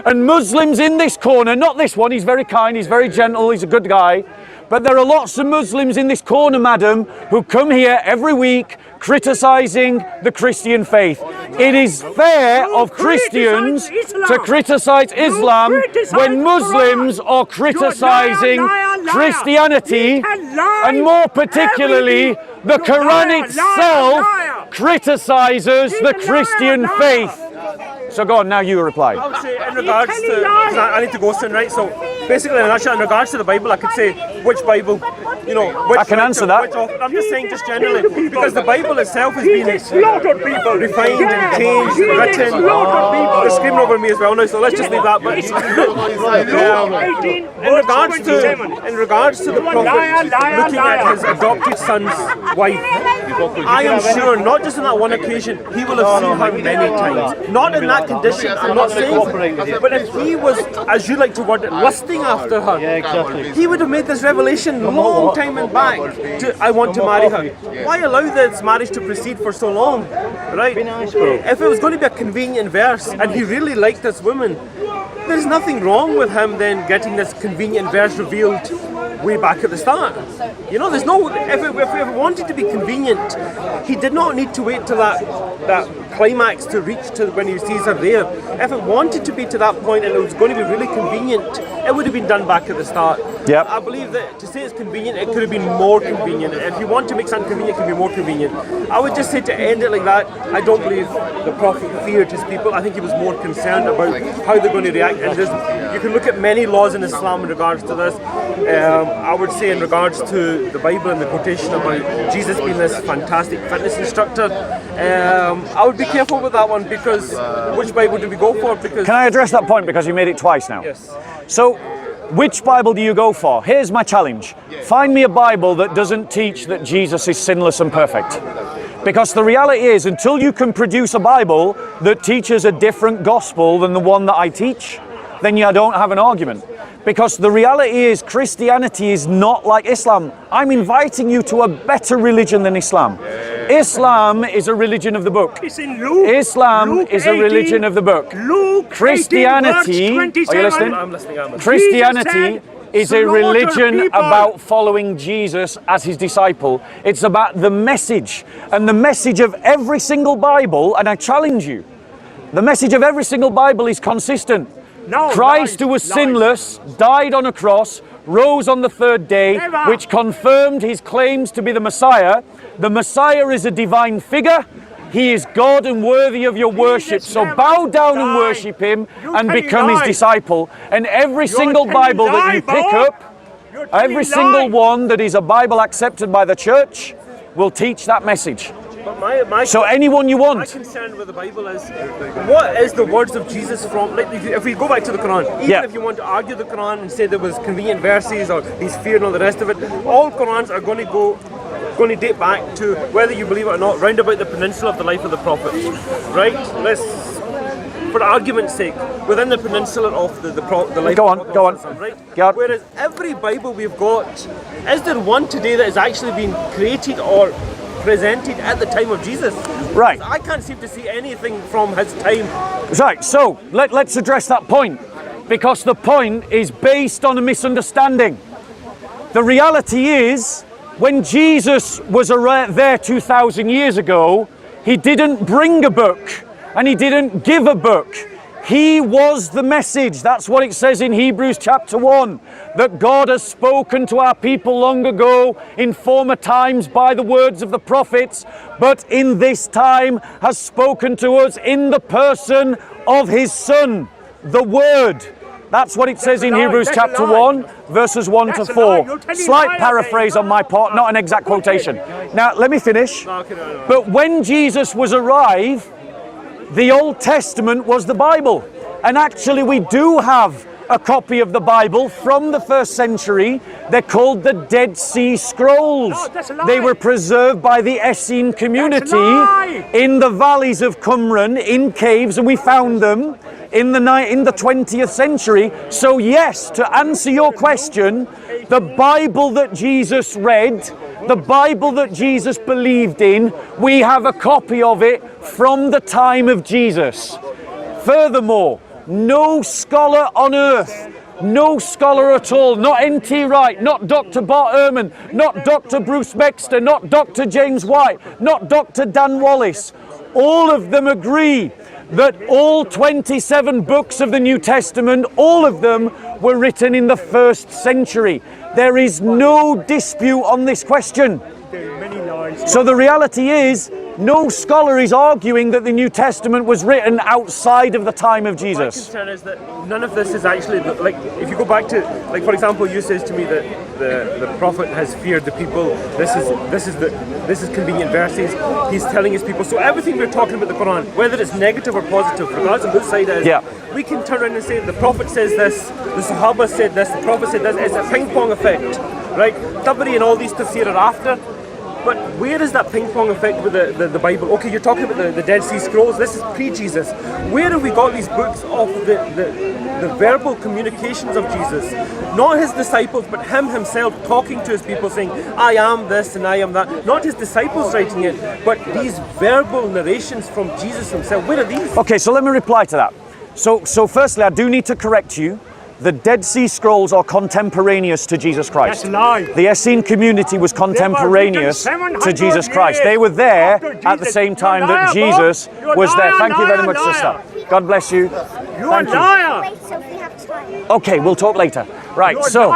And Muslims in this corner, not this one, he's very kind, he's very gentle, he's a good guy, but there are lots of Muslims in this corner, madam, who come here every week criticizing the Christian faith. It is fair of Christians to criticize Islam when Muslims are criticizing Christianity, and more particularly, the Quran itself criticizes the Christian faith. So go on, now you reply. I would say in regards to, I need to go soon, right? So basically in a nutshell, in regards to the Bible, I could say which Bible, you know, which I can answer that. I'm just saying just generally, because the Bible itself has been refined and changed, written. They're screaming over me as well now, so let's just leave that. But in regards to the Prophet looking at his adopted son's wife, I am sure, not just on that one occasion, he will have seen her many times. Not in that condition, I'm not saying, but if he was, as you like to word it, lusting after her, he would have made this revelation long time and back to, I want to marry her. Why allow this marriage to proceed for so long, right? If it was going to be a convenient verse and he really liked this woman, there's nothing wrong with him then getting this convenient verse revealed way back at the start. You know, there's no, if it wanted to be convenient, he did not need to wait till that climax to reach to when he sees her there. If it wanted to be to that point and it was going to be really convenient, it would have been done back at the start. Yep. I believe that to say it's convenient, it could have been more convenient. If you want to make something convenient, it can be more convenient. I would just say to end it like that, I don't believe the Prophet feared his people. I think he was more concerned about how they're going to react. And you can look at many laws in Islam in regards to this. I would say in regards to the Bible and the quotation about Jesus being this fantastic fitness instructor, I would be careful with that one, because which Bible do we go for? Because Can I address that point, because you made it twice now? yes. So, which Bible do you go for? Here's my challenge. Find me a Bible that doesn't teach that Jesus is sinless and perfect. Because the reality is, until you can produce a Bible that teaches a different gospel than the one that I teach, then you don't have an argument. Because the reality is, Christianity is not like Islam. I'm inviting you to a better religion than Islam. Islam is a religion of the book. It's in Luke. Islam Luke is a religion of the book. Luke Christianity, 18, are you listening? I'm listening. Christianity is a slaughter religion people. about following Jesus as his disciple. It's about the message. And the message of every single Bible, and I challenge you, the message of every single Bible is consistent. No, Christ, lies, who was lies. sinless, died on a cross, rose on the third day, Never. which confirmed his claims to be the Messiah. The Messiah is a divine figure. He is God and worthy of your worship. So never bow down and died. worship him You and tell become his lies. disciple. And every single telling Bible that you lie, pick boy. up, You're telling every single lies. one that is a Bible accepted by the church, will teach that message. But my So anyone you my want. concern with the Bible is, what is the words of Jesus from? Like, if we go back to the Quran, even Yeah. if you want to argue the Quran and say there was convenient verses or he's feared and all the rest of it, all Qurans are going to date back to, whether you believe it or not, round about the peninsula of the life of the Prophet, right? Let's, for argument's sake, within the peninsula of the life Go of on, the go on. Prophet, right? Go on. Whereas every Bible we've got, is there one today that has actually been created or presented at the time of Jesus? Right. I can't seem to see anything from his time. Right, so let's address that point, because the point is based on a misunderstanding. The reality is, when Jesus was there 2,000 years ago, he didn't bring a book and he didn't give a book. He was the message. That's what it says in Hebrews chapter 1, that God has spoken to our people long ago in former times by the words of the prophets, but in this time has spoken to us in the person of his Son, the Word. That's what it says in a lie, Hebrews that's a chapter lie. 1, verses 1 That's to a lie, 4. you're telling Slight lies, paraphrase okay. on my part, not an exact quotation. Now, let me finish. Okay, no. But when Jesus was arrived, the Old Testament was the Bible. And actually, we do have a copy of the Bible from the 1st century. They're called the Dead Sea Scrolls. No, that's a lie. They were preserved by the Essene community lie. in the valleys of Qumran, in caves, and we found them in the 20th century. So yes, to answer your question, the Bible that Jesus read, the Bible that Jesus believed in, we have a copy of it from the time of Jesus. Furthermore, no scholar on earth, no scholar at all, not N.T. Wright, not Dr. Bart Ehrman, not Dr. Bruce Baxter, not Dr. James White, not Dr. Dan Wallace, all of them agree that all 27 books of the New Testament, all of them were written in the 1st century. There is no dispute on this question. Many lies. So the reality is, no scholar is arguing that the New Testament was written outside of the time of My Jesus. concern is that none of this is actually, like, if you go back to, like, for example, you says to me that the prophet has feared the people. This is convenient verses. He's telling his people. So everything we're talking about the Quran, whether it's negative or positive, regardless of which side it is, Yeah. we can turn around and say the prophet says this, the Sahaba said this, the prophet said this. It's a ping pong effect, right? Tabari and all these tafsir are after. But where is that ping pong effect with the Bible? Okay, you're talking about the Dead Sea Scrolls. This is pre-Jesus. Where have we got these books of the verbal communications of Jesus? Not his disciples, but him himself talking to his people saying, I am this and I am that. Not his disciples writing it, but these verbal narrations from Jesus himself. Where are these? Okay, so let me reply to that. So firstly, I do need to correct you. The Dead Sea Scrolls are contemporaneous to Jesus Christ. That's a lie. The Essene community was contemporaneous written to 700 Jesus Christ. years They were there after at the Jesus. same time You're a that liar, Jesus Bob. You're a was there. liar, Thank you very liar, much, liar. sister. God bless you. You are Thank you. liar. Wait till we have time. Okay, we'll talk later. Right, so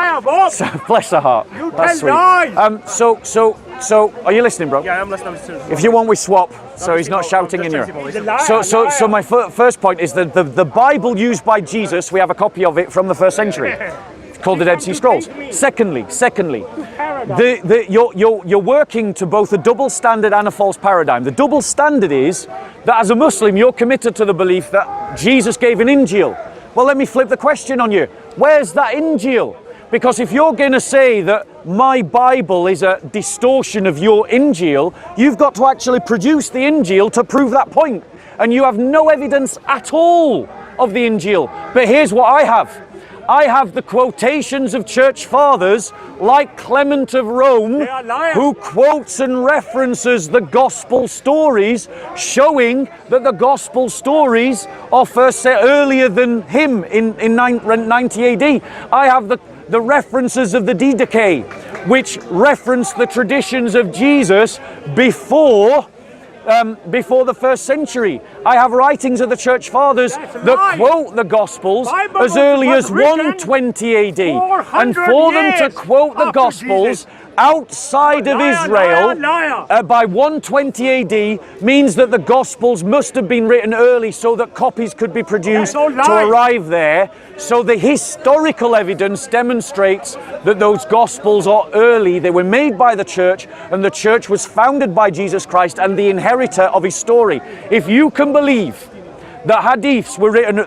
bless her heart. You That's tell sweet. lies. So, are you listening, bro? Yeah, I'm listening. If you want, we swap, so he's not shouting in your ear. So my first point is that the Bible used by Jesus, we have a copy of it from the 1st century. It's called the Dead Sea Scrolls. Secondly, you're working to both a double standard and a false paradigm. The double standard is that as a Muslim, you're committed to the belief that Jesus gave an Injil. Well, let me flip the question on you. Where's that Injil? Because if you're going to say that my Bible is a distortion of your Injil, you've got to actually produce the Injil to prove that point. And you have no evidence at all of the Injil. But here's what I have. I have the quotations of church fathers like Clement of Rome, who quotes and references the gospel stories, showing that the gospel stories are first set earlier than him in 90 AD. I have the references of the Didache, which reference the traditions of Jesus before the 1st century. I have writings of the church fathers that quote the Gospels as early as 120 AD. And for them to quote the Gospels outside of Israel by 120 AD means that the Gospels must have been written early so that copies could be produced to arrive there. So the historical evidence demonstrates that those Gospels are early. They were made by the church, and the church was founded by Jesus Christ and the inheritor of his story. If you can believe that hadiths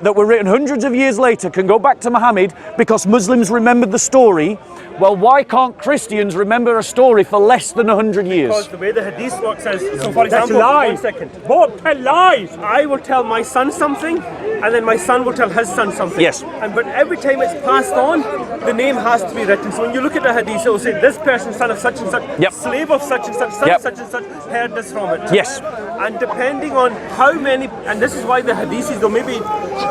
that were written hundreds of years later can go back to Muhammad because Muslims remembered the story, well, why can't Christians remember a story for less than 100 years? Because the way the hadith works is, so for example, lies. 1 second. Both tell lies. I will tell my son something, and then my son will tell his son something. Yes. But every time it's passed on, the name has to be written. So when you look at the hadith, it will say, this person, son of such and such, slave of such and such, son of such and such, heard this from it. Yes. And depending on how many, and this is why the hadiths, there may be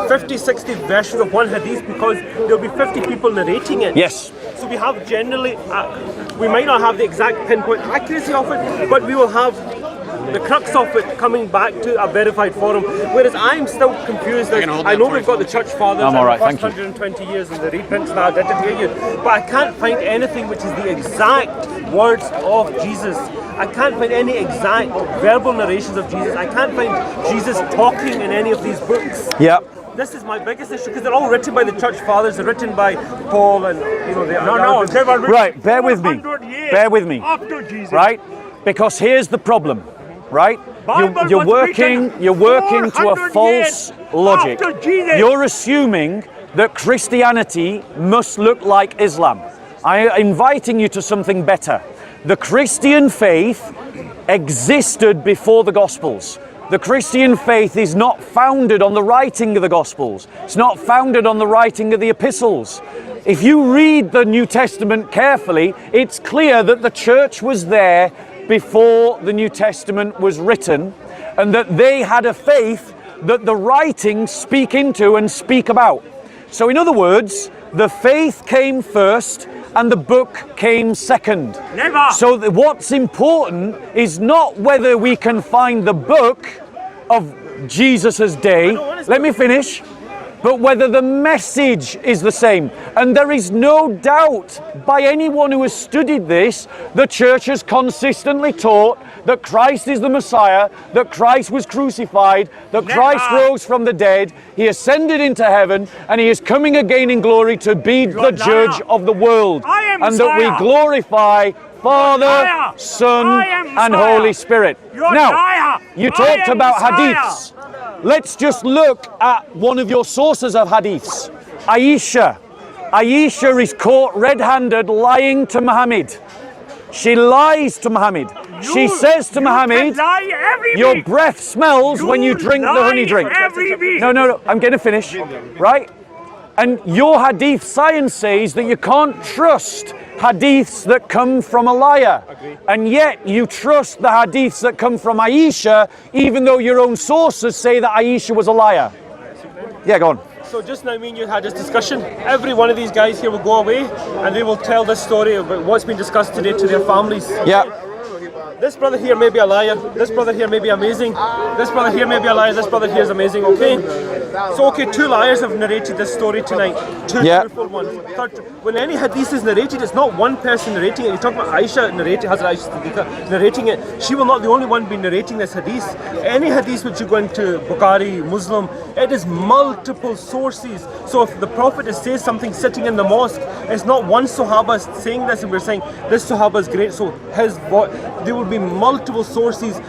50, 60 versions of one hadith, because there'll be 50 people narrating it. Yes. So we have generally, we might not have the exact pinpoint accuracy of it, but we will have the crux of it coming back to a verified forum. Whereas I'm still confused. I know we've got the church fathers and the first 120 years and the reprints that I didn't hear you, but I can't find anything which is the exact words of Jesus. I can't find any exact verbal narrations of Jesus. I can't find Jesus talking in any of these books. Yep. This is my biggest issue, because they're all written by the church fathers. They're written by Paul, and they were written. Right, bear with me. Bear with me. After Jesus. Right, because here's the problem. Right, you're working to a false logic. You're assuming that Christianity must look like Islam. I'm inviting you to something better. The Christian faith existed before the Gospels. The Christian faith is not founded on the writing of the Gospels. It's not founded on the writing of the epistles. If you read the New Testament carefully, it's clear that the church was there before the New Testament was written, and that they had a faith that the writings speak into and speak about. So in other words, the faith came first and the book came second. Never. So what's important is not whether we can find the book of Jesus' day, let me finish, but whether the message is the same. And there is no doubt by anyone who has studied this, the church has consistently taught that Christ is the Messiah, that Christ was crucified, that Christ rose from the dead, he ascended into heaven, and he is coming again in glory to be the judge of the world. And that we glorify Father, Son, and Holy Spirit. Now, you talked about hadiths. Let's just look at one of your sources of hadiths. Aisha. Aisha is caught red-handed lying to Muhammad. She lies to Muhammad. She says to Muhammad, your breath smells when you drink the honey drink. No, I'm going to finish. Right? And your hadith science says that you can't trust hadiths that come from a liar. And yet you trust the hadiths that come from Aisha, even though your own sources say that Aisha was a liar. Yeah, go on. So just now me and you had this discussion. Every one of these guys here will go away and they will tell this story about what's been discussed today to their families. Yeah. This brother here may be a liar. This brother here may be amazing. This brother here may be a liar. This brother here is amazing, okay? So okay, two liars have narrated this story tonight. Two truthful ones. Third, when any hadith is narrated, it's not one person narrating it. You're talking about Aisha narrating, Hazrat Aisha Siddiqa narrating it. She will not be the only one be narrating this hadith. Any hadith which you go into Bukhari, Muslim, it is multiple sources. So if the Prophet says something sitting in the mosque, it's not one Sahaba saying this and we're saying this Sahaba is great. So there will be multiple sources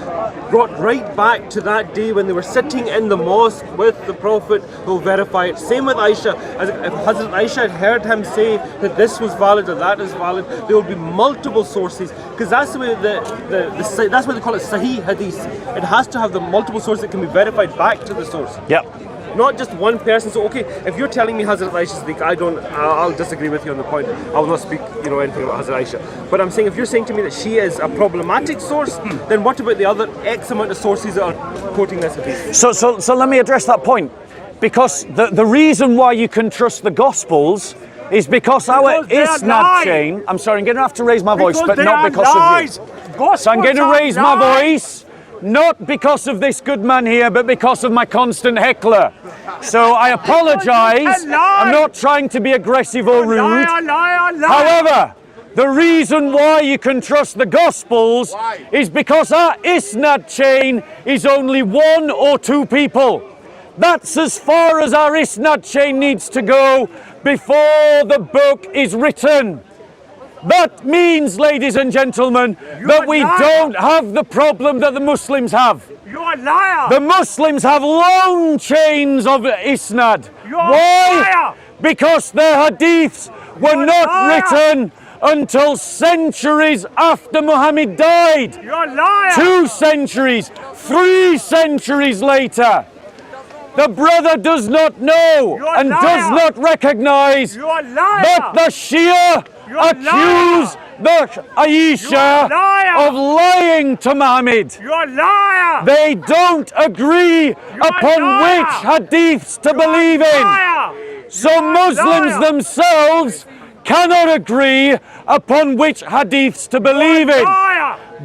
brought right back to that day when they were sitting in the mosque with the Prophet who will verify it. Same with Aisha. As if Hazrat Aisha had heard him say that this was valid or that is valid, there will be multiple sources, because that's the way that's why they call it Sahih Hadith. It has to have the multiple sources that can be verified back to the source. Not just one person. So okay, if you're telling me Hazrat Aisha Siddiq, I'll disagree with you on the point. I will not speak, anything about Hazrat Aisha. But I'm saying if you're saying to me that she is a problematic source, then what about the other X amount of sources that are quoting this hadith? So let me address that point, because the reason why you can trust the Gospels is because our Isnad chain. I'm sorry, I'm going to have to raise my voice, but not because of you. So I'm going to raise my voice. Not because of this good man here, but because of my constant heckler. So I apologise. I'm not trying to be aggressive or rude. However, the reason why you can trust the Gospels is because our Isnad chain is only one or two people. That's as far as our Isnad chain needs to go before the book is written. That means, ladies and gentlemen, that we don't have the problem that the Muslims have. You're a liar! The Muslims have long chains of Isnad. Why? Because their hadiths were not written until centuries after Muhammad died. You're a liar! 2 centuries, 3 centuries later. The brother does not know and does not recognize that the Shia accuse the Aisha of lying to Muhammad. You're a liar! They don't agree upon which hadiths to believe in. So Muslims themselves cannot agree upon which hadiths to believe in.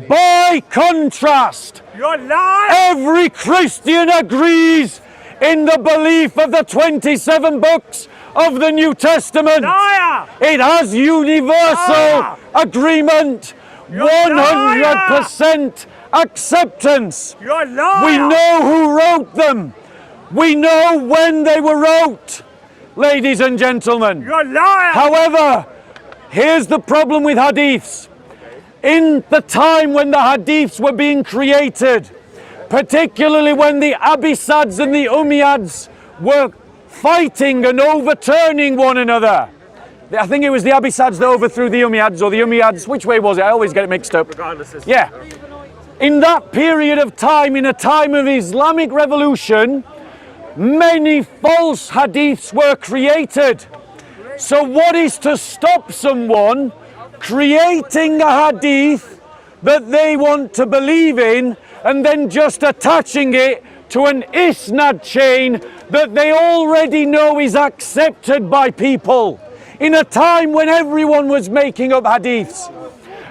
By contrast, every Christian agrees in the belief of the 27 books of the New Testament. It has universal agreement, 100% acceptance. We know who wrote them. We know when they were wrote, ladies and gentlemen. However, here's the problem with hadiths. In the time when the hadiths were being created, particularly when the Abbassids and the Umayyads were fighting and overturning one another. I think it was the Abbassids that overthrew the Umayyads, or the Umayyads, which way was it? I always get it mixed up. Yeah. In that period of time, in a time of Islamic revolution, many false hadiths were created. So what is to stop someone creating a hadith that they want to believe in and then just attaching it to an Isnad chain that they already know is accepted by people, in a time when everyone was making up hadiths?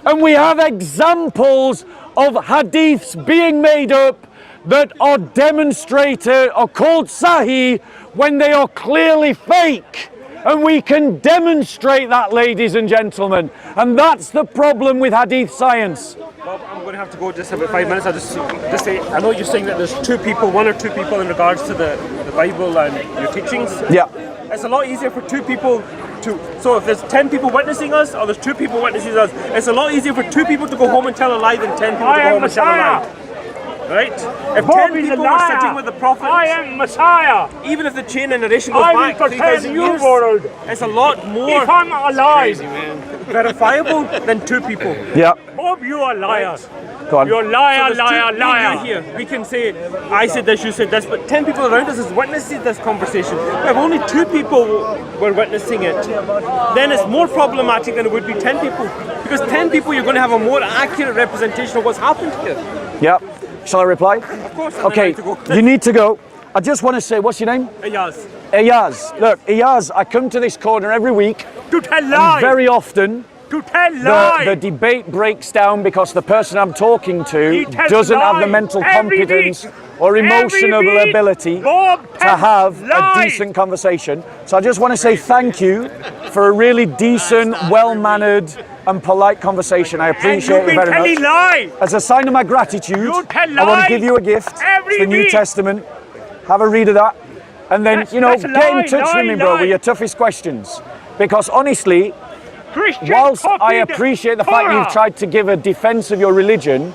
And we have examples of hadiths being made up that are demonstrated or called Sahih when they are clearly fake. And we can demonstrate that, ladies and gentlemen. And that's the problem with hadith science. Bob, I'm going to have to go just about 5 minutes. I'll just say, I know you're saying that there's 2 people, 1 or 2 people in regards to the Bible and your teachings. Yeah. It's a lot easier for 2 people to, so if there's 10 people witnessing us, or there's 2 people witnessing us, it's a lot easier for 2 people to go home and tell a lie than 10 people to go home and tell a lie. Right? If 10 people were sitting with the Prophet, I am Messiah. Even if the chain of narration goes back 3,000 years, it's a lot more if I'm alive, verifiable than 2 people. Yeah. Bob, you are a liar. Go on. You're a liar, So liar. Here. We can say, I said this, you said this, but 10 people around us is witnessing this conversation. If only 2 people were witnessing it, then it's more problematic than it would be 10 people. Because 10 people, you're going to have a more accurate representation of what's happened here. Yeah. Shall I reply? Of course. Okay, you need to go. I just want to say, what's your name? Iyaz. Iyaz. Look, Iyaz, I come to this corner every week. To tell lies. Very often, to tell lies. The debate breaks down because the person I'm talking to doesn't have the mental competence or emotional Every ability Bob to have a lies. decent conversation. So I just want to say thank you for a really decent, well-mannered and polite conversation. I appreciate it very much. Lies. As a sign of my gratitude, You tell I want to lies give you a gift. every It's the New week. Testament. Have a read of that. And then, That's- you know, that's get lie, in touch lie, with me, bro, lie. with your toughest questions. Because honestly, Christian whilst I copied appreciate the fact Torah. you've tried to give a defense of your religion,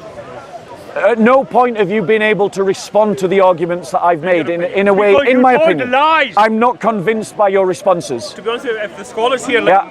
at no point have you been able to respond to the arguments that I've made in a way, Because in you my told opinion. the lies. I'm not convinced by your responses. To be honest with you, if the scholars here, Yeah.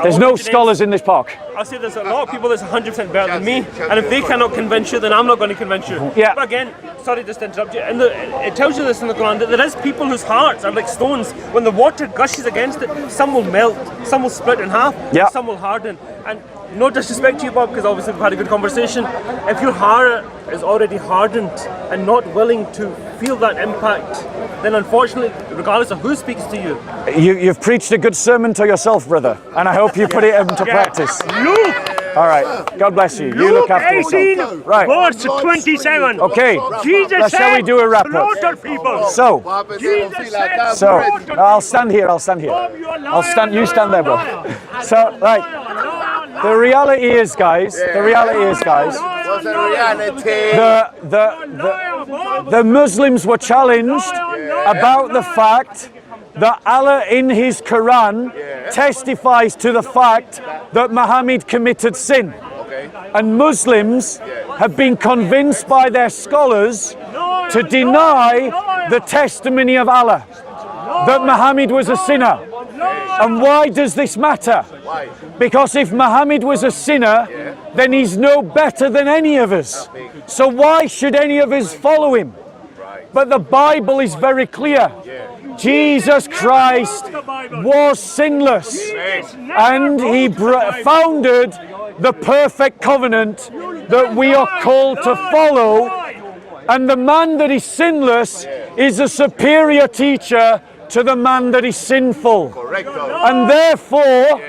There's no scholars in this park. I'll say there's a lot of people that's 100% better than me, and if they cannot convince you, then I'm not going to convince you. Yeah. But again, sorry just to interrupt you, and it tells you this in the Quran, that there is people whose hearts are like stones. When the water gushes against it, some will melt, some will split in half, Yeah. some will harden. And no disrespect to you, Bob, because obviously we've had a good conversation. If your heart is already hardened and not willing to feel that impact, then unfortunately, regardless of who speaks to you, You've preached a good sermon to yourself, brother, and I hope you put it into practice. Luke, All right. God bless you. You look after 18, yourself. Right. verse 27. Okay. Jesus Shall said, we do a wrap up? slaughter people. So, Jesus said, so slaughter I'll stand here. I'll stand here. Bob, you're a I'll stand. You stand there, bro. liar. So, right. The reality is, guys. The reality is, guys. What's the reality? The Muslims were challenged about the fact that Allah in his Quran testifies to the fact that Muhammad committed sin. And Muslims have been convinced by their scholars to deny the testimony of Allah, that Muhammad was a sinner. And why does this matter? Because if Muhammad was a sinner, then he's no better than any of us. So why should any of us follow him? But the Bible is very clear. Jesus Christ was sinless, and he founded the perfect covenant that we are called to follow. And the man that is sinless is a superior teacher to the man that is sinful. And therefore,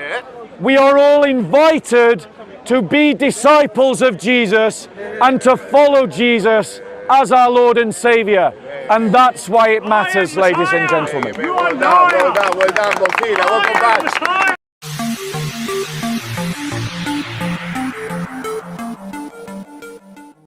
we are all invited to be disciples of Jesus and to follow Jesus as our Lord and Saviour. And that's why it matters, ladies and gentlemen. You are Well done, well done, well done, Bonfila. Welcome back. Messiah.